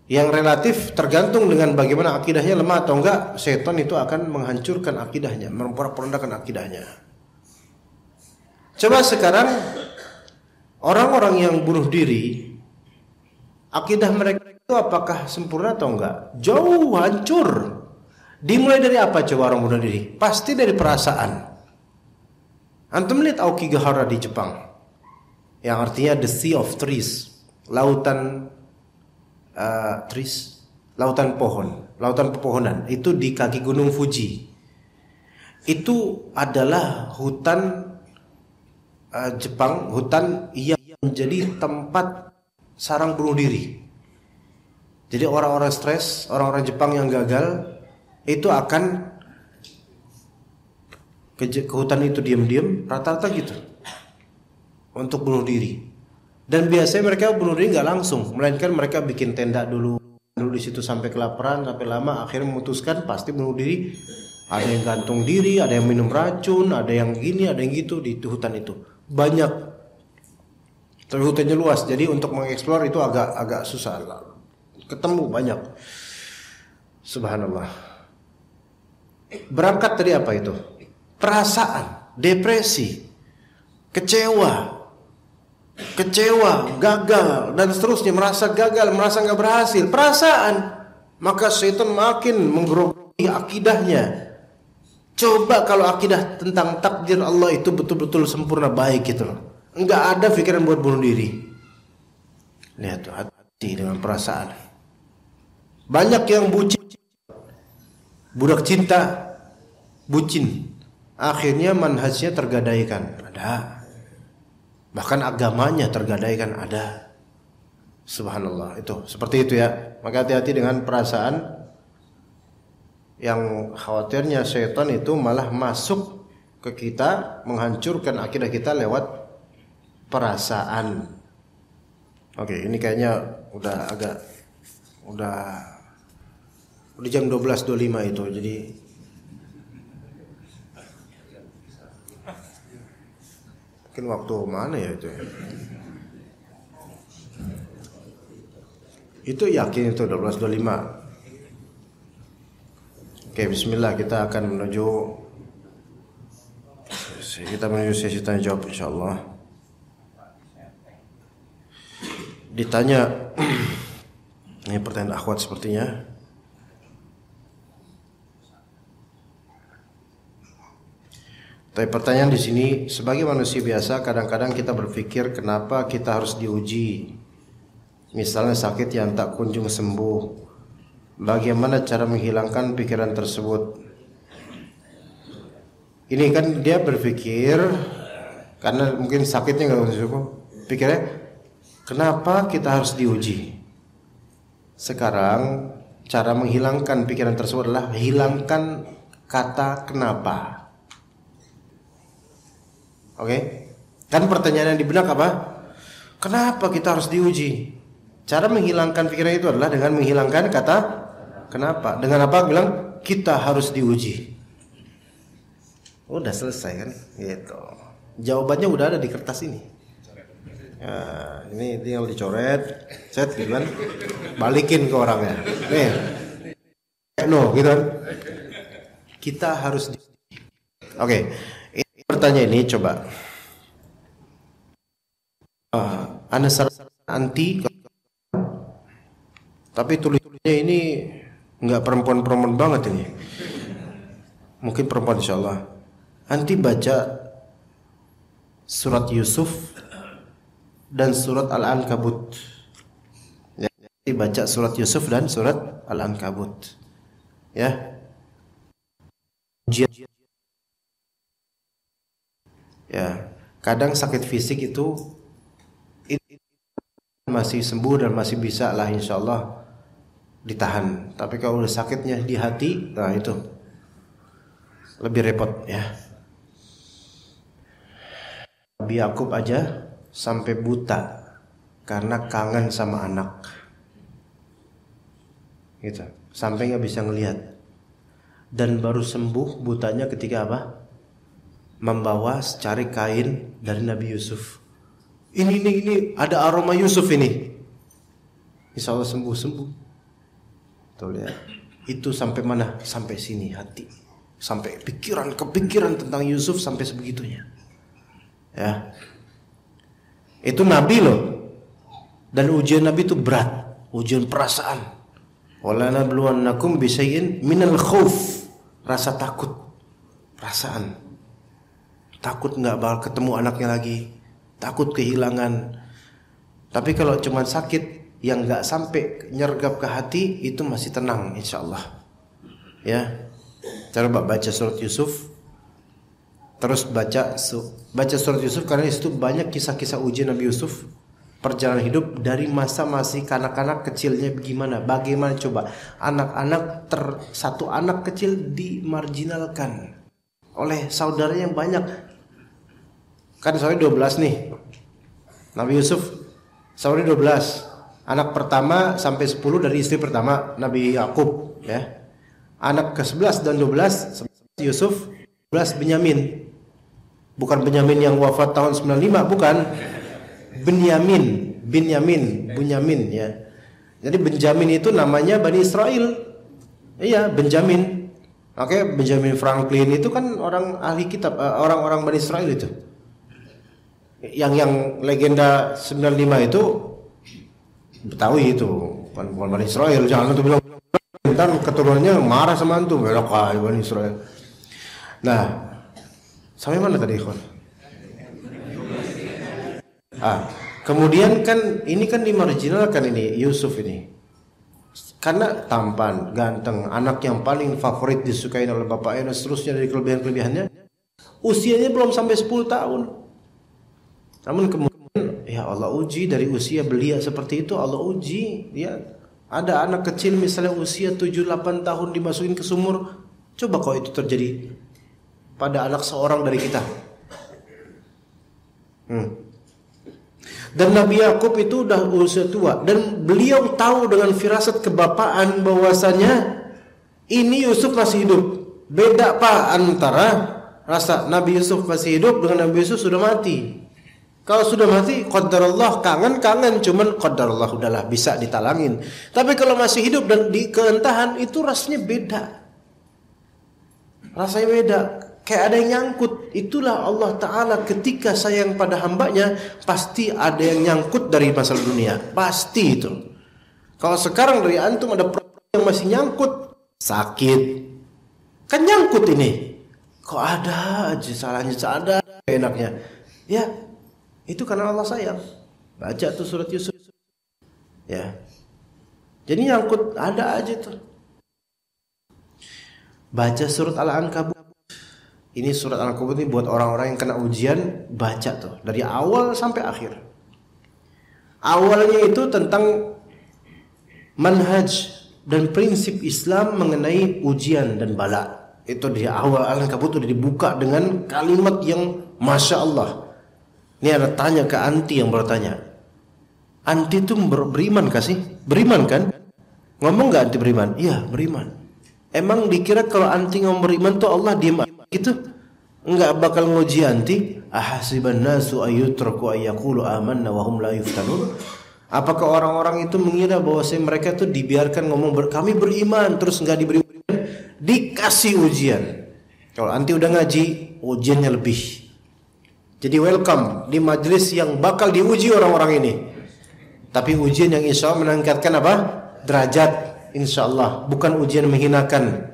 yang relatif tergantung dengan bagaimana akidahnya lemah atau enggak. Setan itu akan menghancurkan akidahnya, memporak-porandakan akidahnya. Coba sekarang orang-orang yang bunuh diri, akidah mereka itu apakah sempurna atau enggak? Jauh hancur. Dimulai dari apa coba orang bunuh diri? Pasti dari perasaan. Antum lihat Aokigahara di Jepang, yang artinya the sea of trees, lautan trees, lautan pohon, lautan pepohonan. Itu di kaki Gunung Fuji. Itu adalah hutan Jepang, hutan yang menjadi tempat sarang bunuh diri. Jadi orang-orang stres, orang-orang Jepang yang gagal itu akan ke hutan itu diam-diam, rata-rata gitu, untuk bunuh diri. Dan biasanya mereka bunuh diri nggak langsung, melainkan mereka bikin tenda dulu di situ sampai kelaparan, sampai lama, akhirnya memutuskan pasti bunuh diri. Ada yang gantung diri, ada yang minum racun, ada yang gini, ada yang gitu di hutan itu. Banyak. Tapi hutannya luas, jadi untuk mengeksplor itu agak susah. Ketemu banyak. Subhanallah. Berangkat dari apa itu? Perasaan, depresi, kecewa, gagal, dan seterusnya. Merasa gagal, merasa nggak berhasil. Perasaan. Maka setan makin menggerogoti akidahnya. Coba kalau akidah tentang takdir Allah itu betul-betul sempurna baik gitu loh, nggak ada pikiran buat bunuh diri. Lihat tuh, hati dengan perasaan. Banyak yang bucin, budak cinta, bucin, akhirnya manhajnya tergadaikan. Ada. Bahkan agamanya tergadaikan, ada. Subhanallah, itu seperti itu ya. Maka hati-hati dengan perasaan. Yang khawatirnya syaitan itu malah masuk ke kita, menghancurkan akidah kita lewat perasaan. Oke, ini kayaknya udah jam 12.25 itu. Jadi mungkin waktu mana ya itu ya? Itu yakin itu 12.25. Oke, bismillah, kita akan menuju sesi tanya jawab insyaallah. Ditanya ini pertanyaan akhwat sepertinya. Tapi pertanyaan di sini, sebagai manusia biasa kadang-kadang kita berpikir kenapa kita harus diuji. Misalnya sakit yang tak kunjung sembuh. Bagaimana cara menghilangkan pikiran tersebut? Ini kan dia berpikir karena mungkin sakitnya nggak cukup. Pikirnya, kenapa kita harus diuji? Sekarang cara menghilangkan pikiran tersebut adalah hilangkan kata kenapa. Oke? Kan pertanyaan yang di benak apa? Kenapa kita harus diuji? Cara menghilangkan pikiran itu adalah dengan menghilangkan kata kenapa. Dengan apa? Bilang kita harus diuji. Udah selesai kan? Gitu. Jawabannya udah ada di kertas ini. Ya, ini tinggal dicoret, set gitu kan, balikin ke orangnya. Nih, no, gitu kan. Kita harus. Oke, ini pertanyaan ini coba. Anda anti, tapi tulisnya ini nggak perempuan banget ini. Mungkin perempuan insyaallah. Anti baca surat Yusuf dan surat Al-Ankabut. Ya, anti baca surat Yusuf dan surat Al-Ankabut. Ya. Ya, kadang sakit fisik itu masih sembuh dan masih bisa lah insyaallah ditahan. Tapi kalau udah sakitnya di hati, nah itu lebih repot ya. Nabi Yakub aja sampai buta karena kangen sama anak, gitu, sampai nggak bisa ngelihat. Dan baru sembuh butanya ketika apa? Membawa secari kain dari Nabi Yusuf. Ini ada aroma Yusuf ini. Insya Allah sembuh. Tuh lihat. Itu sampai mana? Sampai sini hati. Sampai kepikiran tentang Yusuf sampai sebegitunya. Ya. Itu Nabi loh. Dan ujian Nabi itu berat, ujian perasaan. Wala nabluwannakum bisyai'in minal khauf, rasa takut, perasaan. Takut nggak bakal ketemu anaknya lagi, takut kehilangan. Tapi kalau cuma sakit yang nggak sampai nyergap ke hati, itu masih tenang insya Allah. Ya, coba baca surat Yusuf, terus baca surat Yusuf, karena di situ banyak kisah-kisah ujian Nabi Yusuf, perjalanan hidup dari masa masih kanak-kanak kecilnya bagaimana coba anak-anak satu anak kecil dimarginalkan oleh saudaranya yang banyak. Kan saudaranya 12 nih, Nabi Yusuf saudaranya 12. Anak pertama sampai 10 dari istri pertama Nabi Yakub, ya. Anak ke-11 dan 12 Yusuf, 12 Benyamin. Bukan Benyamin yang wafat tahun 95, bukan. Bunyamin ya. Jadi Benjamin itu namanya Bani Israel. Iya, Benjamin. Oke, Benjamin Franklin itu kan orang ahli kitab, orang-orang Bani Israel itu. Yang legenda 95 itu Betawi itu, bukan Bani Israel. Jangan tuh bilang ntar keturunannya marah sama antum, belok kayak Bani Israel. Nah, sampai mana tadi, ikhwan? Kemudian kan ini kan dimarginalkan ini Yusuf ini. Karena tampan, ganteng, anak yang paling favorit disukai oleh bapaknya dan seterusnya dari kelebihan-kelebihannya. Usianya belum sampai 10 tahun. Namun kemudian ya Allah uji dari usia belia seperti itu, Allah uji dia. Ada anak kecil misalnya usia 7-8 tahun dimasukin ke sumur. Coba kalau itu terjadi pada anak seorang dari kita. Dan Nabi Yakub itu udah usia tua, dan beliau tahu dengan firasat kebapaan bahwasanya ini Yusuf masih hidup. Beda Pak antara rasa Nabi Yusuf masih hidup dengan Nabi Yusuf sudah mati. Kalau sudah mati, qadarullah, kangen, cuman qadarullah udahlah bisa ditalangin. Tapi kalau masih hidup dan di keentahan itu rasanya beda. Rasanya beda. Kayak ada yang nyangkut. Itulah Allah Ta'ala ketika sayang pada hambanya, pasti ada yang nyangkut dari masalah dunia. Pasti itu. Kalau sekarang dari antum ada problem yang masih nyangkut, sakit, kan nyangkut ini. Kok ada aja salahnya, ada enaknya. Ya, itu karena Allah sayang. Baca tuh surat Yusuf. Ya. Jadi nyangkut ada aja tuh. Baca surat Al-Ankabut. Ini surat Al-Ankabut ini buat orang-orang yang kena ujian, baca tuh dari awal sampai akhir. Awalnya itu tentang manhaj dan prinsip Islam mengenai ujian dan bala. Itu di awal Al-Ankabut udah dibuka dengan kalimat yang Masya Allah. Ini ada tanya ke anti yang bertanya, anti itu beriman kasih? Beriman kan? Ngomong gak anti beriman? Iya beriman. Emang dikira kalau anti ngomong beriman tuh Allah diam gitu? Enggak bakal nguji anti. Ahasiban nasu ayyutraku ayyaqulu amanna wa hum la yuftanun. Apakah orang-orang itu mengira bahwa mereka tuh dibiarkan ngomong kami beriman terus enggak diberi ujian? Dikasih ujian. Kalau anti udah ngaji, ujiannya lebih. Jadi welcome di majelis yang bakal diuji orang-orang ini. Tapi ujian yang insya Allah meningkatkan apa? Derajat insya Allah. Bukan ujian menghinakan.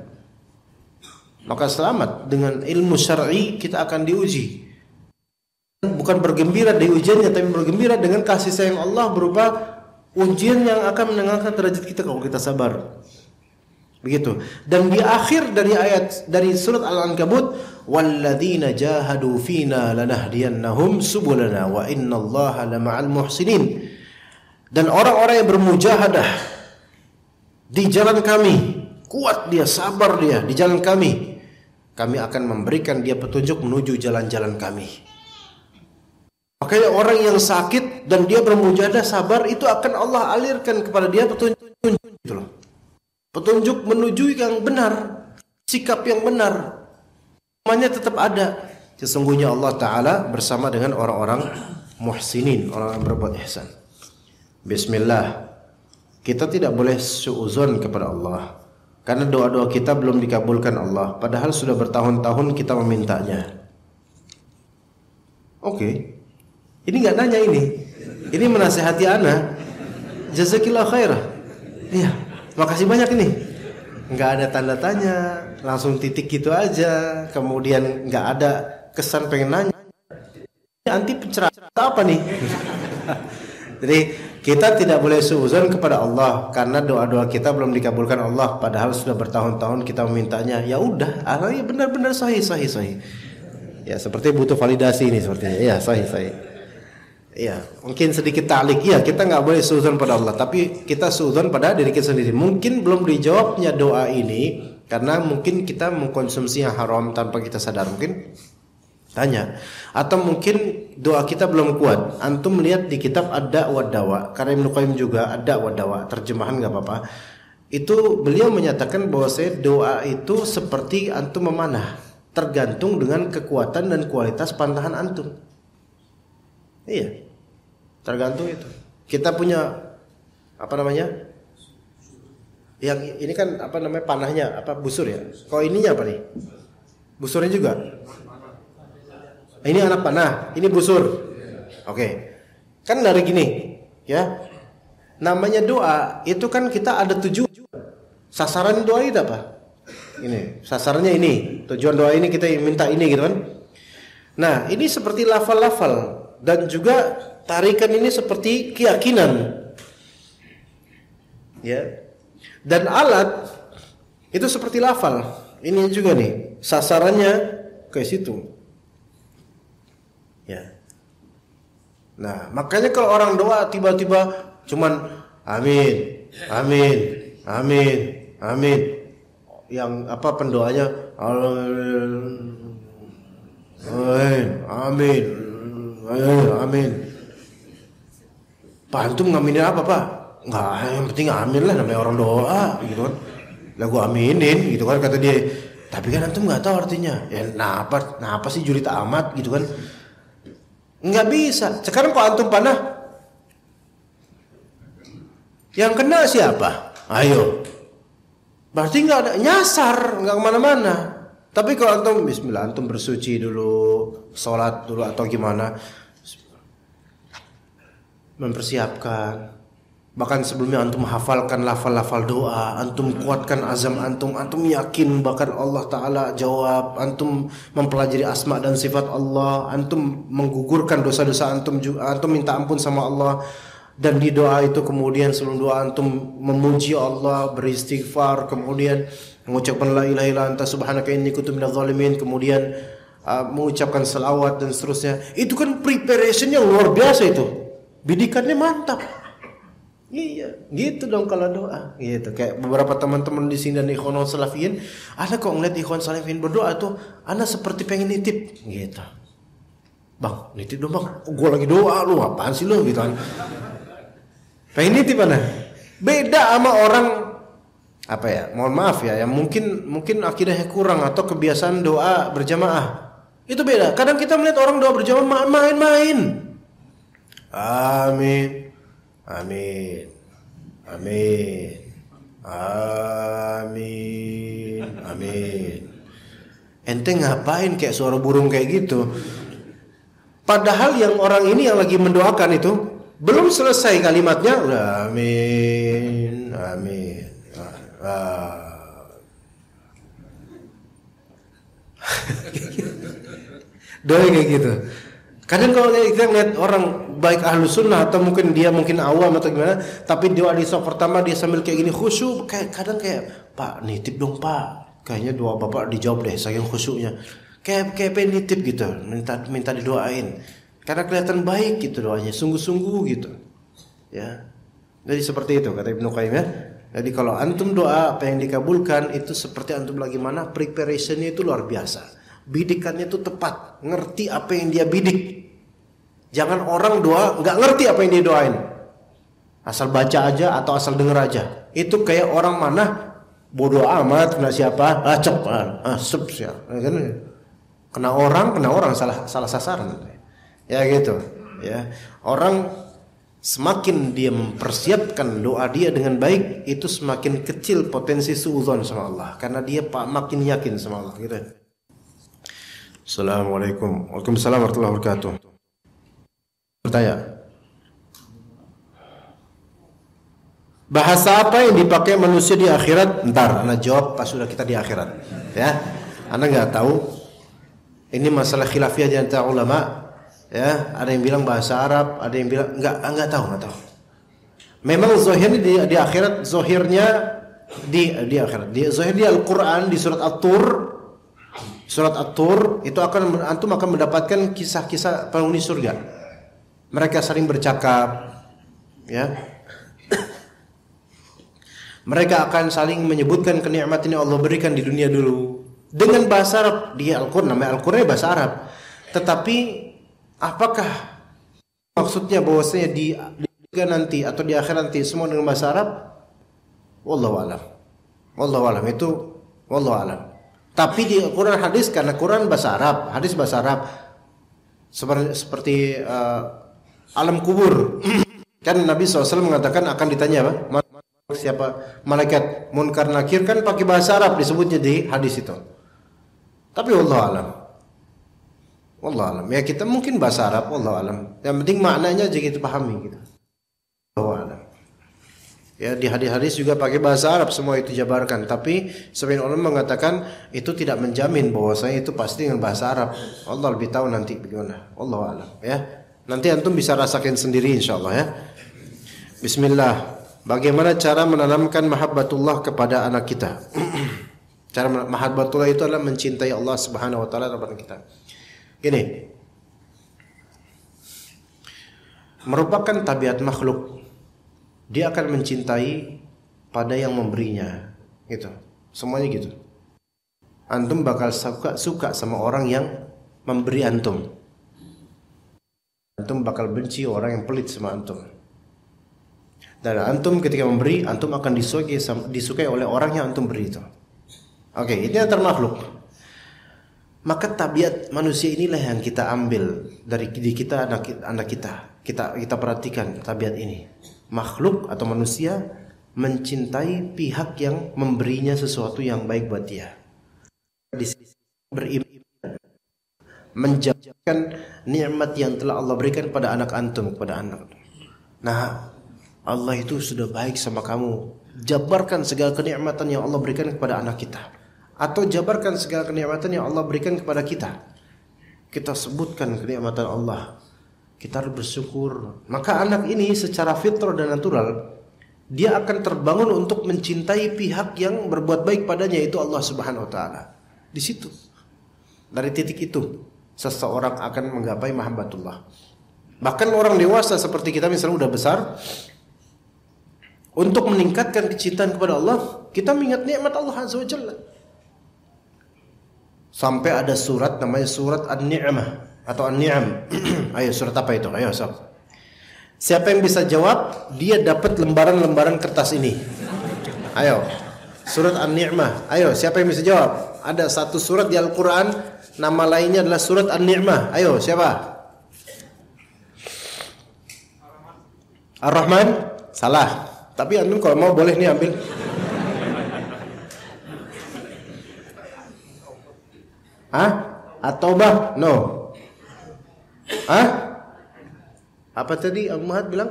Maka selamat dengan ilmu syar'i kita akan diuji. Bukan bergembira di ujiannya, tapi bergembira dengan kasih sayang Allah berupa ujian yang akan meningkatkan derajat kita kalau kita sabar. Begitu. Dan di akhir dari ayat dari surat Al-Ankabut, walladzina jahadu fina lanahdiyannahum subulana wa innallaha lama'al muhsinin. Dan orang-orang yang bermujahadah di jalan kami, kuat dia, sabar dia di jalan kami, kami akan memberikan dia petunjuk menuju jalan-jalan kami. Makanya orang yang sakit dan dia bermujahadah sabar, itu akan Allah alirkan kepada dia petunjuk gitu loh. Petunjuk menuju yang benar, sikap yang benar. Namanya tetap ada. Sesungguhnya Allah Ta'ala bersama dengan orang-orang muhsinin, orang yang berbuat ihsan. Bismillah. Kita tidak boleh suuzon kepada Allah, karena doa-doa kita belum dikabulkan Allah, padahal sudah bertahun-tahun kita memintanya. Oke. Ini nggak nanya ini. Ini menasehati ana. Jazakillah khairah. Iya. Makasih banyak ini. Nggak ada tanda tanya, langsung titik gitu aja. Kemudian nggak ada kesan pengen nanya. Anti pencerahan apa nih? Jadi kita tidak boleh suuzon kepada Allah karena doa-doa kita belum dikabulkan Allah. Padahal sudah bertahun-tahun kita memintanya. Ya udah, ya benar-benar sahih. Ya seperti butuh validasi ini sepertinya. Ya sahih. Ya mungkin sedikit ta'liq. Ya kita nggak boleh suuzon pada Allah, tapi kita suuzon pada diri kita sendiri. Mungkin belum dijawabnya doa ini karena mungkin kita mengkonsumsi yang haram tanpa kita sadar. Mungkin tanya, atau mungkin doa kita belum kuat. Antum melihat di kitab Ad-Da' wa Dawa, karena Ibnu Qayyim juga Ad-Da' wa Dawa, terjemahan nggak apa-apa. Itu beliau menyatakan bahwa doa itu seperti antum memanah, tergantung dengan kekuatan dan kualitas pantahan antum. Iya, tergantung itu. Kita punya apa namanya? Yang ini kan apa namanya panahnya? Apa busur ya? Kalau ininya apa nih? Busurnya juga. Ini anak panah, ini busur. Oke. Kan dari gini, ya. Namanya doa, itu kan kita ada tujuan. Sasaran doa itu apa? Ini, sasarannya ini. Tujuan doa ini kita minta ini gitu kan. Nah, ini seperti lafal-lafal dan juga tarikan ini seperti keyakinan. Ya. Dan alat itu seperti lafal. Ini juga nih, sasarannya ke situ. Ya. Nah, makanya kalau orang doa tiba-tiba cuman amin. Yang apa pendoanya amin. Pak antum ngaminin apa, Pak? Enggak, yang penting amin lah, namanya orang doa gitu kan. Lah gua aminin gitu kan kata dia. Tapi kan antum enggak tahu artinya. Ya kenapa sih jurit amat gitu kan? Nggak bisa. Sekarang kok antum panah, yang kena siapa? Ayo. Berarti nggak ada nyasar, nggak kemana-mana. Tapi kalau antum bismillah, antum bersuci dulu, sholat dulu atau gimana, mempersiapkan. Bahkan sebelumnya antum hafalkan lafal-lafal doa, antum kuatkan azam antum yakin bahkan Allah Ta'ala jawab, antum mempelajari asma dan sifat Allah, antum menggugurkan dosa-dosa antum minta ampun sama Allah. Dan di doa itu kemudian sebelum doa antum memuji Allah, beristighfar, kemudian mengucapkan la ilaha illa anta subhanaka inni kuntu minadz zalimin, kemudian mengucapkan selawat dan seterusnya. Itu kan preparation yang luar biasa itu. Bidikannya mantap. Iya, gitu dong kalau doa. Gitu. Kayak beberapa teman-teman di sini dan ikhwan salafiyin, ada kok ngeliat ikhwan salafiyin berdoa tuh, ana seperti pengen nitip gitu. Bang, nitip dong bang. Gue lagi doa, lu apaan sih lu gitu kan. Pengen nitip ana. Beda sama orang apa ya? Mohon maaf ya, yang mungkin akidahnya kurang atau kebiasaan doa berjamaah. Itu beda. Kadang kita melihat orang doa berjamaah main-main. Amin. Ente ngapain kayak suara burung kayak gitu? Padahal yang orang ini yang lagi mendoakan itu belum selesai kalimatnya udah amin. Doa kayak gitu. Kadang kalau kita ngeliat orang baik ahlu sunnah atau mungkin awam atau gimana, tapi doa di shaf pertama dia sambil kayak gini khusyuk, kadang kayak Pak nitip dong Pak, kayaknya doa bapak dijawab deh saking khusyuknya, kayak pengen nitip gitu, minta didoain, karena kelihatan baik gitu doanya, sungguh-sungguh gitu, ya. Jadi seperti itu kata Ibnu Qayyim ya. Jadi kalau antum doa apa yang dikabulkan itu seperti antum lagi mana, preparationnya itu luar biasa. Bidikannya itu tepat, ngerti apa yang dia bidik. Jangan orang doa nggak ngerti apa yang dia doain, asal baca aja atau asal denger aja. Itu kayak orang mana bodoh amat kena siapa, kena orang salah sasaran. Ya gitu. Ya orang semakin dia mempersiapkan doa dia dengan baik, itu semakin kecil potensi suudzon sama Allah, karena dia makin yakin sama Allah. Gitu. Assalamualaikum. Waalaikumsalam warahmatullahi wabarakatuh. bertanya, bahasa apa yang dipakai manusia di akhirat? Ntar Anda jawab pas sudah kita di akhirat. Ya, Anda nggak tahu. Ini masalah khilafiyah di antara ulama. Ya, ada yang bilang bahasa Arab, ada yang bilang nggak tahu. Memang zahirnya di akhirat, zahirnya di akhirat. Zahir di Al-Quran di surat At-Tur. Surat At-Tur itu antum akan mendapatkan kisah-kisah penghuni surga. Mereka saling bercakap, ya. Mereka akan saling menyebutkan kenikmatan yang Allah berikan di dunia dulu dengan bahasa Arab. Di Al-Quran, namanya Al-Quran bahasa Arab. Tetapi apakah maksudnya bahwasanya di nanti atau di akhirat nanti semua dengan bahasa Arab? Wallahu alam. Wallahu alam itu wallahu alam. Tapi di Quran hadis, karena Quran bahasa Arab, hadis bahasa Arab. Seperti alam kubur. Kan Nabi SAW mengatakan akan ditanya apa? Siapa malaikat munkar nakir, kan pakai bahasa Arab disebutnya di hadis itu. Tapi wallahu alam. Wallahu alam. Ya kita mungkin bahasa Arab, wallahu alam. Yang penting maknanya aja kita pahami gitu. Wallahu alam. Ya di hadis-hadis juga pakai bahasa Arab semua itu jabarkan, tapi sebagian ulama mengatakan itu tidak menjamin bahwasanya itu pasti dengan bahasa Arab. Allah lebih tahu nanti bagaimana. Wallahu alam ya. Nanti antum bisa rasakan sendiri insyaallah ya. Bismillah. Bagaimana cara menanamkan mahabbatullah kepada anak kita? Cara mahabbatullah itu adalah mencintai Allah Subhanahu wa taala kepada kita. Gini. Merupakan tabiat makhluk. Dia akan mencintai pada yang memberinya, gitu. Semuanya gitu. Antum bakal suka sama orang yang memberi antum. Antum bakal benci orang yang pelit sama antum. Dan antum ketika memberi, antum akan disukai oleh orang yang antum beri itu. Oke, ini antar makhluk. Maka tabiat manusia inilah yang kita ambil dari kita, anak kita. Kita perhatikan tabiat ini. Makhluk atau manusia mencintai pihak yang memberinya sesuatu yang baik buat dia. Beriman, menjaga nikmat yang telah Allah berikan pada anak antum, kepada anak. Nah, Allah itu sudah baik sama kamu. Jabarkan segala kenikmatan yang Allah berikan kepada anak kita, atau jabarkan segala kenikmatan yang Allah berikan kepada kita. Kita sebutkan kenikmatan Allah. Kita harus bersyukur. Maka anak ini secara fitrah dan natural dia akan terbangun untuk mencintai pihak yang berbuat baik padanya, yaitu Allah Subhanahu wa taala. Di situ. Dari titik itu seseorang akan menggapai mahabbatullah. Bahkan orang dewasa seperti kita misalnya udah besar, untuk meningkatkan kecintaan kepada Allah, kita mengingat nikmat Allah Azza wa Jalla. Sampai ada surat namanya surat An-Ni'mah atau An-Ni'am. Ayo surat apa itu? Ayo sob. Siapa yang bisa jawab, dia dapat lembaran-lembaran kertas ini. Ayo. Surat An-Ni'mah. Ayo, siapa yang bisa jawab? Ada satu surat di Al-Qur'an, nama lainnya adalah surat An-Ni'mah. Ayo, siapa? Ar-Rahman? Salah. Tapi antum kalau mau boleh nih ambil. Hah? At-Taubah? No. Hah? Apa tadi Abu Muhammad bilang?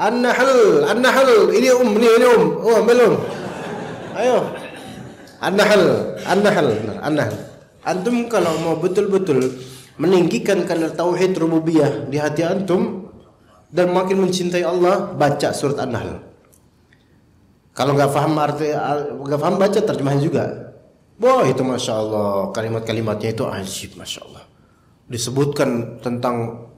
An-Nahl. An-Nahl. Ini ini Oh, belum. Ayo. An-Nahl. An-Nahl. An-Nahl. Antum kalau mau betul-betul meninggikan kadar tauhid rububiyah di hati antum dan makin mencintai Allah, baca surat An-Nahl. Kalau nggak paham arti, nggak paham baca terjemahan juga. Wah itu masya Allah, kalimat-kalimatnya itu ajib, masya Allah. Disebutkan tentang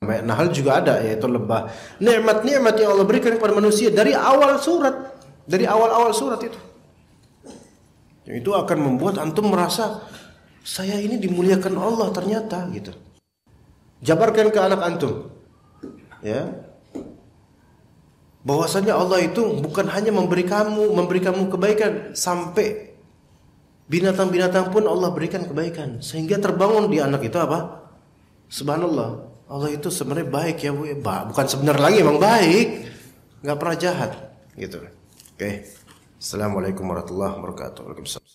Nahl juga ada, yaitu lebah. Nikmat-nikmat yang Allah berikan kepada manusia dari awal surat, dari awal-awal surat itu. Itu akan membuat antum merasa saya ini dimuliakan Allah ternyata gitu. Jabarkan ke anak antum, ya, bahwasanya Allah itu bukan hanya memberi kamu kebaikan, sampai binatang-binatang pun Allah berikan kebaikan, sehingga terbangun di anak itu apa? Subhanallah, Allah itu sebenarnya baik ya Bu. Bukan sebenarnya lagi, emang baik, nggak pernah jahat gitu. Oke. Assalamualaikum warahmatullahi wabarakatuh. Waalaikumsalam.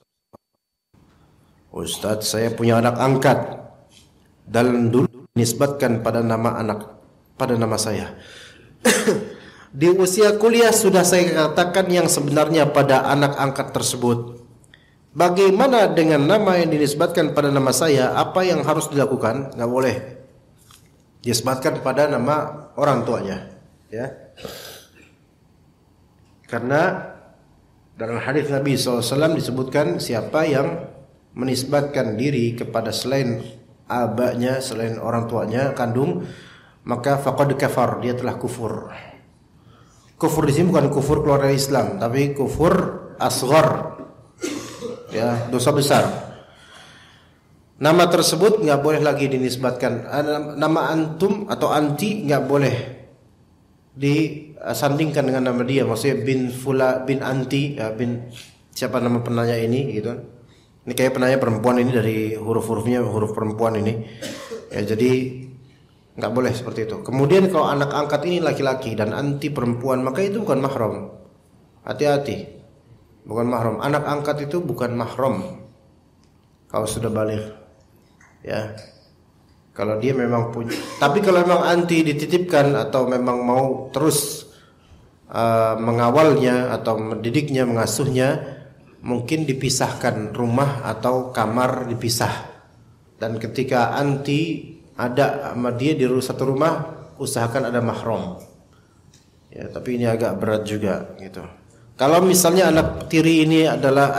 Ustadz, saya punya anak angkat. dan dulu dinisbatkan pada nama saya. Di usia kuliah sudah saya katakan yang sebenarnya pada anak angkat tersebut. Bagaimana dengan nama yang dinisbatkan pada nama saya? Apa yang harus dilakukan? Nggak boleh dinisbatkan pada nama orang tuanya, ya. Karena dalam hadis Nabi SAW disebutkan siapa yang menisbatkan diri kepada selain abahnya, selain orang tuanya kandung, maka faqad kafar, dia telah kufur. Kufur di sini bukan kufur keluar dari Islam, tapi kufur asghar, ya, dosa besar. Nama tersebut nggak boleh lagi dinisbatkan. Nama antum atau anti nggak boleh disandingkan dengan nama dia, maksudnya bin Fula, bin anti, ya, bin siapa nama penanya ini gitu. Ini kayak penanya perempuan ini dari huruf-hurufnya huruf perempuan ini. Ya, jadi nggak boleh seperti itu. Kemudian kalau anak angkat ini laki-laki dan anti perempuan, maka itu bukan mahram. Hati-hati. Bukan mahram. Anak angkat itu bukan mahram kalau sudah balik. Ya. Kalau dia memang punya, tapi kalau memang anti dititipkan atau memang mau terus mengawalnya atau mendidiknya, mengasuhnya, mungkin dipisahkan rumah atau kamar dipisah. Dan ketika anti ada sama dia di satu rumah, usahakan ada mahram. Ya, tapi ini agak berat juga gitu. Kalau misalnya anak tiri ini adalah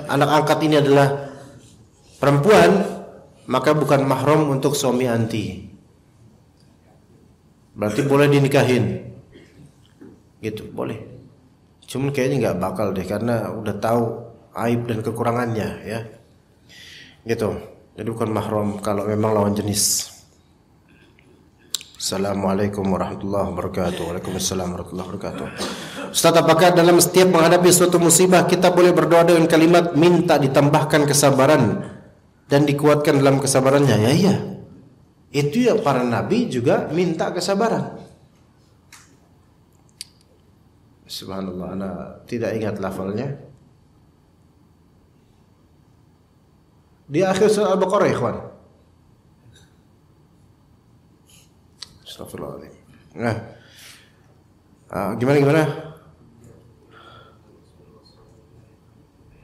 anak angkat ini adalah perempuan, maka bukan mahram untuk suami anti. Berarti boleh dinikahin. Gitu, boleh. Cuman kayaknya nggak bakal deh karena udah tahu aib dan kekurangannya, ya. Gitu. Jadi bukan mahram kalau memang lawan jenis. Assalamualaikum warahmatullahi wabarakatuh. Waalaikumsalam warahmatullahi wabarakatuh. Ustaz, apakah dalam setiap menghadapi suatu musibah kita boleh berdoa dengan kalimat minta ditambahkan kesabaran dan dikuatkan dalam kesabarannya? Ya, iya. Itu ya, para nabi juga minta kesabaran. Subhanallah, ana tidak ingat lafalnya. Di akhir surah Al-Baqarah, ikhwan. Astagfirullahaladzim. Nah, gimana?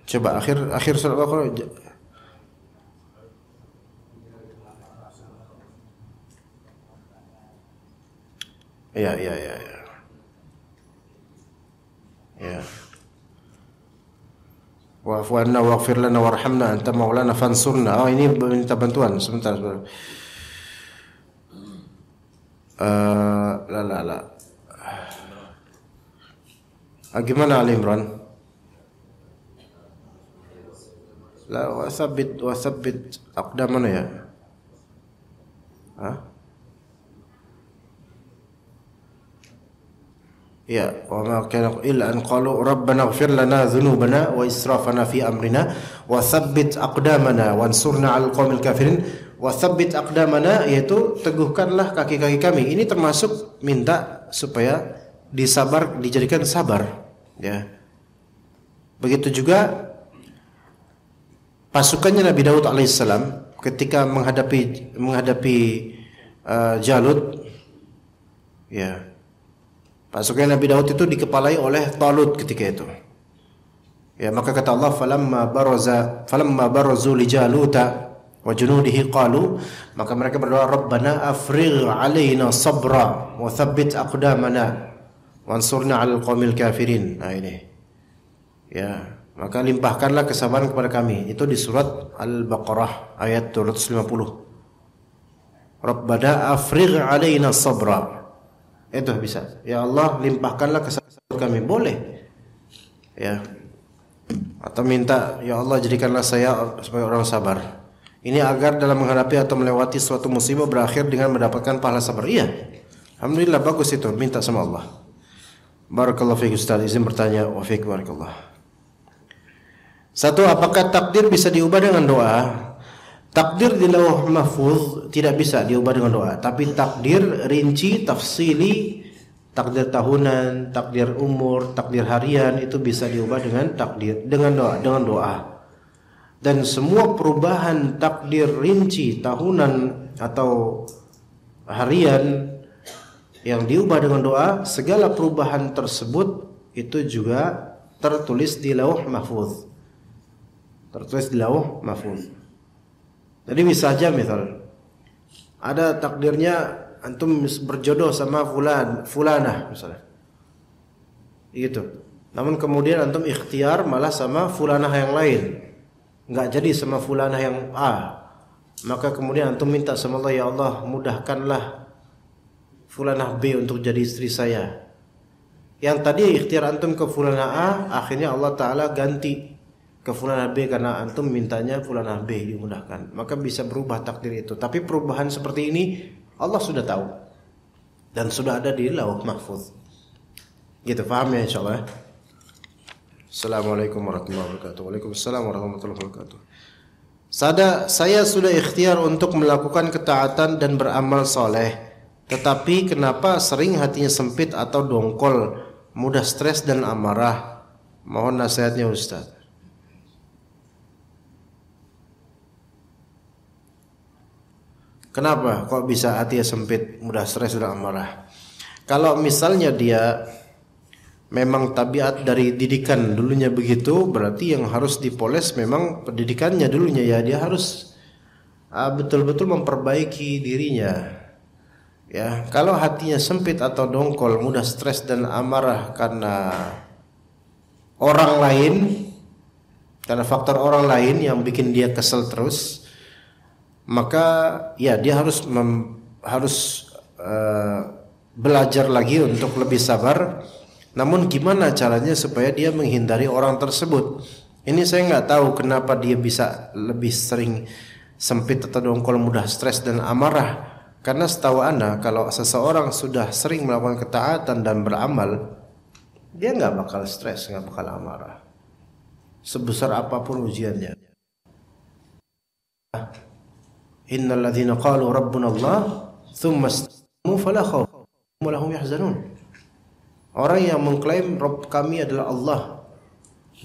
Coba akhir surah Al-Baqarah. Ya. Ya. Wa'fu anna waghfir lana warhamna anta maulana fansurna. Oh, ini minta bantuan. Sebentar. La. Gimana Ali Imran? La wasabbit aqdamana ya. Ya, wa ma kana illa an qalu rabbana ighfir lana dhunubana wa israfana fi amrina wa tsabbit aqdamana wansurna 'alal qaumil kafirin. Wa tsabbit aqdamana yaitu teguhkanlah kaki-kaki kami. Ini termasuk minta supaya dijadikan sabar, ya. Begitu juga pasukannya Nabi Daud alaihissalam ketika menghadapi Jalut, ya. Pasukan Nabi Daud itu dikepalai oleh Talut ketika itu. Ya, maka kata Allah, falamma barazu li Jaluta wa junudihi qalu, maka mereka berdoa, Rabbana afrigh alaina sabra wa tsabbit aqdamana wansurna 'alal qaumil kafirin. Nah, ini. Ya, maka limpahkanlah kesabaran kepada kami. Itu di surat Al-Baqarah ayat 250. Rabbana afrigh alaina sabra. Itu bisa. Ya Allah, limpahkanlah kesabaran kami. Boleh. Ya. Atau minta, ya Allah jadikanlah saya sebagai orang sabar. Ini agar dalam menghadapi atau melewati suatu musibah berakhir dengan mendapatkan pahala sabar. Iya. Alhamdulillah, bagus itu. Minta sama Allah. Barakallahu fiik Ustaz. Izin bertanya. Wa fiik barakallah. Satu, apakah takdir bisa diubah dengan doa? Takdir di Lauh Mahfuz tidak bisa diubah dengan doa, tapi takdir rinci, tafsili, takdir tahunan, takdir umur, takdir harian itu bisa diubah dengan takdir, dengan doa. Dan semua perubahan takdir rinci tahunan atau harian yang diubah dengan doa, segala perubahan tersebut itu juga tertulis di Lauh Mahfuz. Tertulis di Lauh Mahfuz. Jadi bisa aja misal ada takdirnya antum berjodoh sama fulanah misalnya. Gitu. Namun kemudian antum ikhtiar malah sama fulanah yang lain. Enggak jadi sama fulanah yang A. Maka kemudian antum minta sama Allah, ya Allah, mudahkanlah fulanah B untuk jadi istri saya. Yang tadi ikhtiar antum ke fulanah A, akhirnya Allah Ta'ala ganti ke fulanah B karena antum mintanya fulanah B dimudahkan. Maka bisa berubah takdir itu. Tapi perubahan seperti ini Allah sudah tahu dan sudah ada di Lauh Mahfuz. Gitu, paham ya insyaallah. Assalamualaikum warahmatullahi wabarakatuh. Waalaikumsalam warahmatullahi wabarakatuh. Saya sudah ikhtiar untuk melakukan ketaatan dan beramal soleh, tetapi kenapa sering hatinya sempit atau dongkol, mudah stres dan amarah? Mohon nasihatnya Ustaz. Kenapa kok bisa hatinya sempit, mudah stres dan amarah? Kalau misalnya dia memang tabiat dari didikan dulunya begitu, berarti yang harus dipoles memang pendidikannya dulunya ya. Dia harus betul-betul memperbaiki dirinya. Ya, kalau hatinya sempit atau dongkol, mudah stres dan amarah karena orang lain, karena faktor orang lain yang bikin dia kesel terus, maka ya dia harus belajar lagi untuk lebih sabar. Namun gimana caranya supaya dia menghindari orang tersebut? Ini saya nggak tahu kenapa dia bisa lebih sering sempit atau dongkol, mudah stres dan amarah. Karena setahu ana kalau seseorang sudah sering melakukan ketaatan dan beramal, dia nggak bakal stres, nggak bakal amarah. Sebesar apapun ujiannya. Innal ladzina qalu rabbuna Allah tsumma istaqamu fala khaufun wa lahum yahzanun. Orang yang mengklaim Rabb kami adalah Allah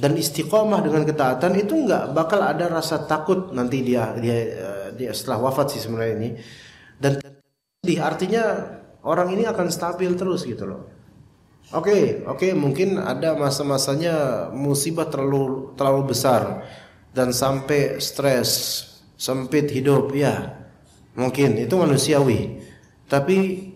dan istiqomah dengan ketaatan itu enggak bakal ada rasa takut nanti dia setelah wafat sih sebenarnya ini. Dan artinya orang ini akan stabil terus gitu loh. Oke, mungkin ada masa-masanya musibah terlalu besar dan sampai stres, sempit hidup ya. Mungkin itu manusiawi. Tapi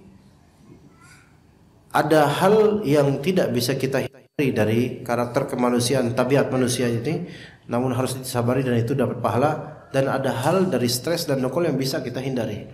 ada hal yang tidak bisa kita hindari dari karakter kemanusiaan, tabiat manusia ini, namun harus disabari dan itu dapat pahala. Dan ada hal dari stres dan dongkol yang bisa kita hindari.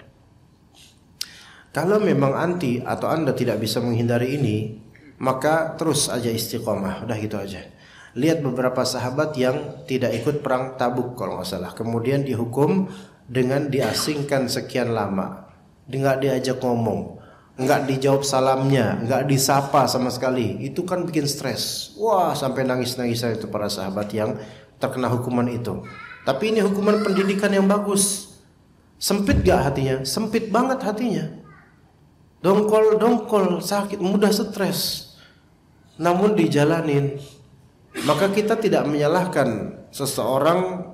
Kalau memang anti atau Anda tidak bisa menghindari ini, maka terus aja istiqomah, udah gitu aja. Lihat beberapa sahabat yang tidak ikut perang Tabuk kalau nggak salah, kemudian dihukum dengan diasingkan sekian lama, nggak diajak ngomong, nggak dijawab salamnya, nggak disapa sama sekali. Itu kan bikin stres. Wah, sampai nangis-nangisan itu para sahabat yang terkena hukuman itu. Tapi ini hukuman pendidikan yang bagus. Sempit gak hatinya? Sempit banget hatinya. Dongkol, sakit, mudah stres. Namun dijalanin. Maka kita tidak menyalahkan seseorang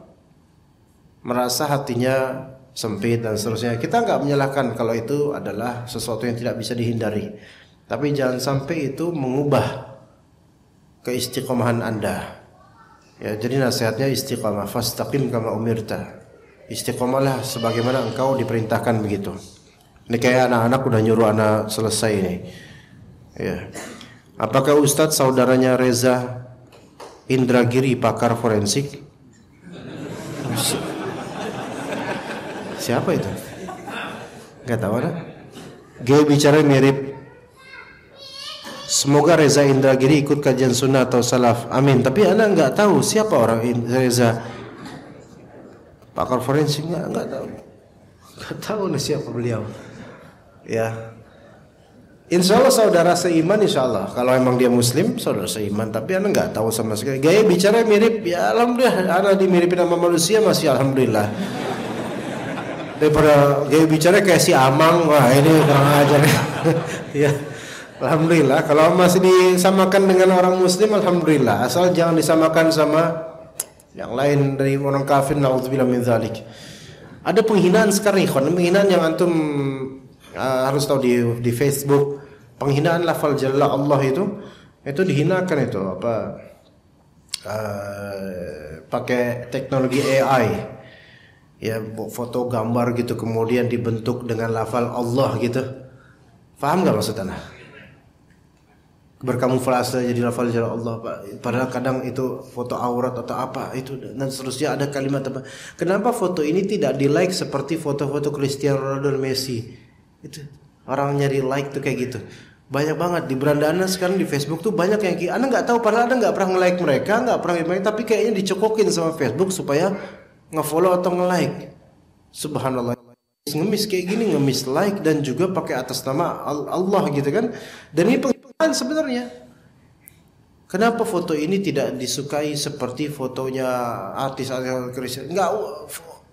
merasa hatinya sempit dan seterusnya. Kita nggak menyalahkan kalau itu adalah sesuatu yang tidak bisa dihindari. Tapi jangan sampai itu mengubah keistiqomahan Anda. Ya, jadi nasihatnya istiqamah, fastaqim kama umirta. Istiqomahlah sebagaimana engkau diperintahkan begitu. Ini kayak anak-anak udah nyuruh anak selesai ini. Ya. Apakah Ustadz saudaranya Reza Indragiri pakar forensik? Siapa itu? Gak tahu ada. Gaya bicara mirip. Semoga Reza Indragiri ikut kajian sunnah atau salaf. Amin. Tapi anak nggak tahu siapa orang Reza pakar forensik, nggak tahu. Nggak tahu nih siapa beliau. Ya. Insya Allah saudara seiman, insya Allah. Kalau emang dia Muslim, saudara seiman. Tapi anak nggak tahu sama sekali. Gaya bicara mirip. Ya alhamdulillah. Anak dimiripin sama manusia masih alhamdulillah. Daripada gaya bicara kayak si Amang, wah ini kurang ajar. Ya. Alhamdulillah, kalau masih disamakan dengan orang Muslim, alhamdulillah. Asal jangan disamakan sama yang lain dari orang kafir, naudzubillah min dzalik. Ada penghinaan sekarang ikhwan, penghinaan yang antum harus tahu di Facebook, penghinaan lafal jalla Allah itu dihinakan itu apa? Pakai teknologi AI. Ya, foto gambar gitu kemudian dibentuk dengan lafal Allah gitu. Paham enggak maksudnya? Berkamuflase jadi lafal jalla Allah, padahal kadang itu foto aurat atau apa itu dan seterusnya, ada kalimat apa. Kenapa foto ini tidak di like seperti foto-foto Cristiano Ronaldo dan Messi? Itu orang nyari like tuh kayak gitu. Banyak banget di beranda Anda sekarang di Facebook tuh banyak yang Anda nggak tahu, padahal Anda nggak pernah nge-like mereka, nggak pernah like, tapi kayaknya dicokokin sama Facebook supaya nge-follow atau nge-like. Subhanallah. Ngemis kayak gini, ngemis like dan juga pakai atas nama Allah gitu kan. Dan ini penghinaan sebenarnya. Kenapa foto ini tidak disukai seperti fotonya artis Kristen? Enggak,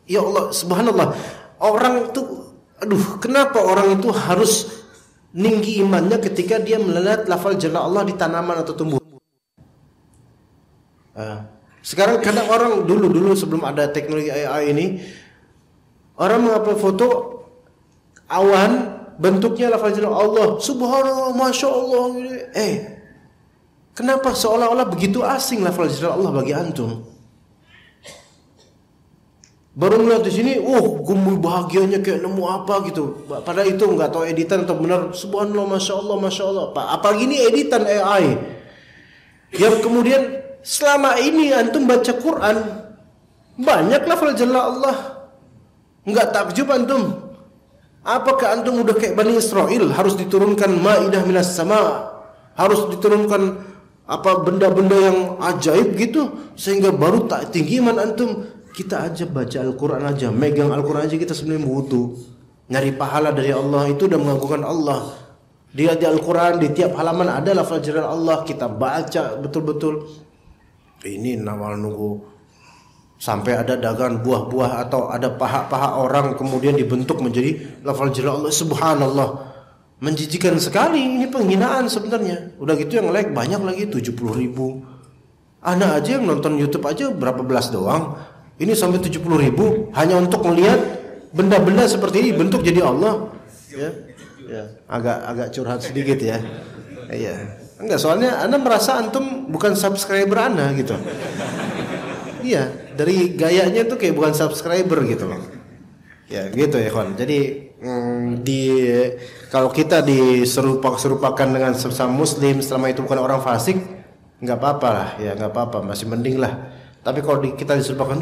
ya Allah, subhanallah. Orang tuh, kenapa orang itu harus tinggi imannya ketika dia melihat lafal jalla Allah di tanaman atau tumbuh? Sekarang kadang orang dulu sebelum ada teknologi AI ini, orang mengupload foto awan bentuknya lafal jalla Allah, subhanallah, masya Allah. Kenapa seolah-olah begitu asing lafal jalla Allah bagi antum? Baru melihat di sini, gumul bahagianya kayak nemu apa gitu. Padahal itu nggak tahu editan atau benar. Subhanallah, masya Allah, masya Allah. Apalagi ini editan AI. Yang kemudian selama ini antum baca Quran banyak lafal jalla Allah. Nggak takjub antum? Apakah antum udah kayak Bani Israel harus diturunkan Maidah minas sama, harus diturunkan apa benda-benda yang ajaib gitu sehingga baru tak tinggi iman antum? Kita aja baca Al-Quran aja, megang Al-Quran aja kita sebenarnya butuh nyari pahala dari Allah, itu udah mengagungkan Allah. Di Al-Quran di tiap halaman ada lafal jalla Allah, kita baca betul-betul. Ini nawal nunggu sampai ada dagangan buah-buah atau ada paha-paha orang kemudian dibentuk menjadi lafal jalla Allah. Subhanallah, menjijikan sekali. Ini penghinaan sebenarnya. Udah gitu yang like banyak lagi, 70.000. Anak aja yang nonton YouTube aja berapa belas doang, ini sampai 70.000 hanya untuk melihat benda-benda seperti ini bentuk jadi Allah. Ya, agak curhat sedikit ya. Iya. Enggak, soalnya Anda merasa antum bukan subscriber Anda gitu. Iya, dari gayanya tuh kayak bukan subscriber gitu loh. Ya, gitu ya, kawan. Jadi kalau kita diserupakan dengan sesama muslim selama itu bukan orang fasik, enggak apa-apa lah, ya enggak apa-apa, masih mending lah. Tapi kalau kita diserupakan,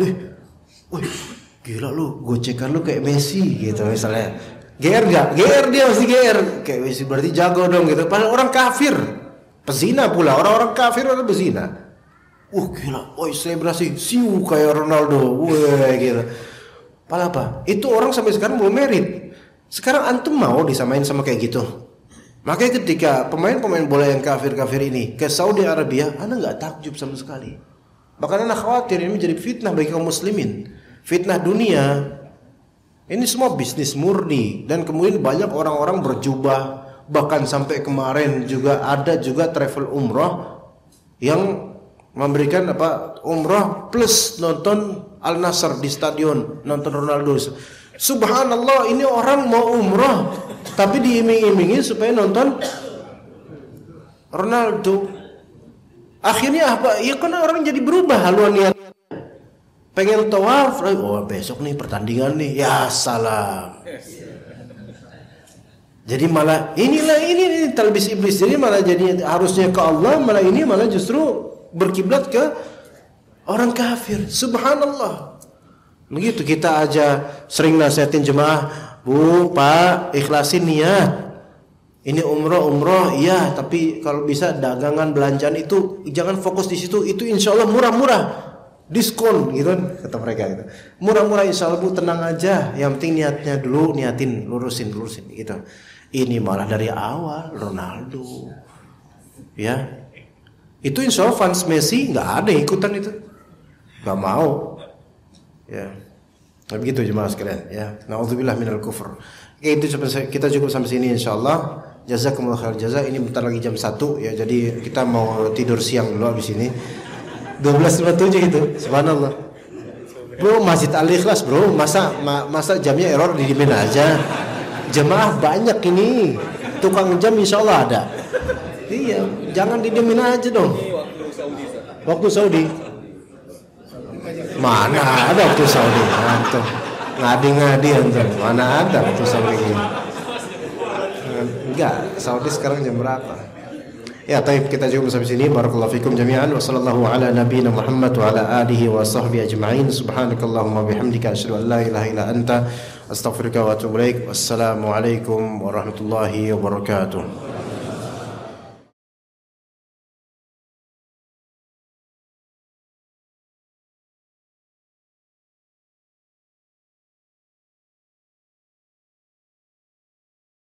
gila lu, gocekan lu kayak Messi gitu misalnya. GR enggak? GR, dia mesti GR. Kayak Messi berarti jago dong gitu. Padahal orang kafir, pezina pula. Orang-orang kafir orang pezina. Gila, selebrasi, siu kayak Ronaldo. Gitu. Padahal apa? Itu orang sampai sekarang belum merit. Sekarang antum mau disamain sama kayak gitu? Makanya ketika pemain-pemain bola yang kafir-kafir ini ke Saudi Arabia, Anda nggak takjub sama sekali. Bahkan Anda khawatir ini menjadi fitnah bagi kaum muslimin, fitnah dunia. Ini semua bisnis murni dan kemudian banyak orang-orang berjubah. Bahkan sampai kemarin juga ada juga travel umrah yang memberikan umrah plus nonton Al Nassr di stadion, nonton Ronaldo. Subhanallah, ini orang mau umrah tapi diiming-imingi supaya nonton Ronaldo. Akhirnya apa? Ya kan orang jadi berubah haluan niat. Pengen tawaf, besok nih pertandingan nih. Ya salam. Jadi malah ini talbis iblis. Jadi malah jadi harusnya ke Allah, malah ini malah justru berkiblat ke orang kafir. Subhanallah. Begitu kita aja sering nasihatin jemaah, Bu, Pak, ikhlasin niat. Ini umroh, iya, tapi kalau bisa dagangan belanjaan itu jangan fokus di situ. Itu insya Allah murah-murah, diskon, gitu kan kata mereka gitu. Murah-murah insya Allah, Bu, tenang aja. Yang penting niatnya dulu, niatin, lurusin, gitu. Ini malah dari awal Ronaldo, ya. Itu insya Allah fans Messi nggak ada ikutan itu, nggak mau, ya. Nah, begitu jemaah sekalian, ya. Nauzubillah minal kufur. Oke, itu kita cukup sampai sini insyaallah. Jazakumullah khair jazaa. Ini bentar lagi jam 1 ya. Jadi kita mau tidur siang dulu habis ini. 12.57 gitu. Subhanallah. Bro, Masjid Al-Ikhlas bro, masa jamnya error didimin aja. Jemaah banyak ini, tukang jam insya Allah ada. Iya, jangan didimin aja dong. Waktu Saudi. Mana ada waktu Saudi? Antum ngadi-ngadi antum. Mana ada waktu Saudi ini? Enggak, Saudi sekarang jam berapa? Ya, taib, kita cukup sampai sini. Barakallahu fikum jami'an wa sallallahu ala nabiyyina Muhammad wa ala alihi wa sahbihi ajma'in. Subhanakallahumma bihamdika asyhadu an la ilaha illa anta astaghfiruka wa atubu ilaik. Wassalamu alaikum warahmatullahi wabarakatuh.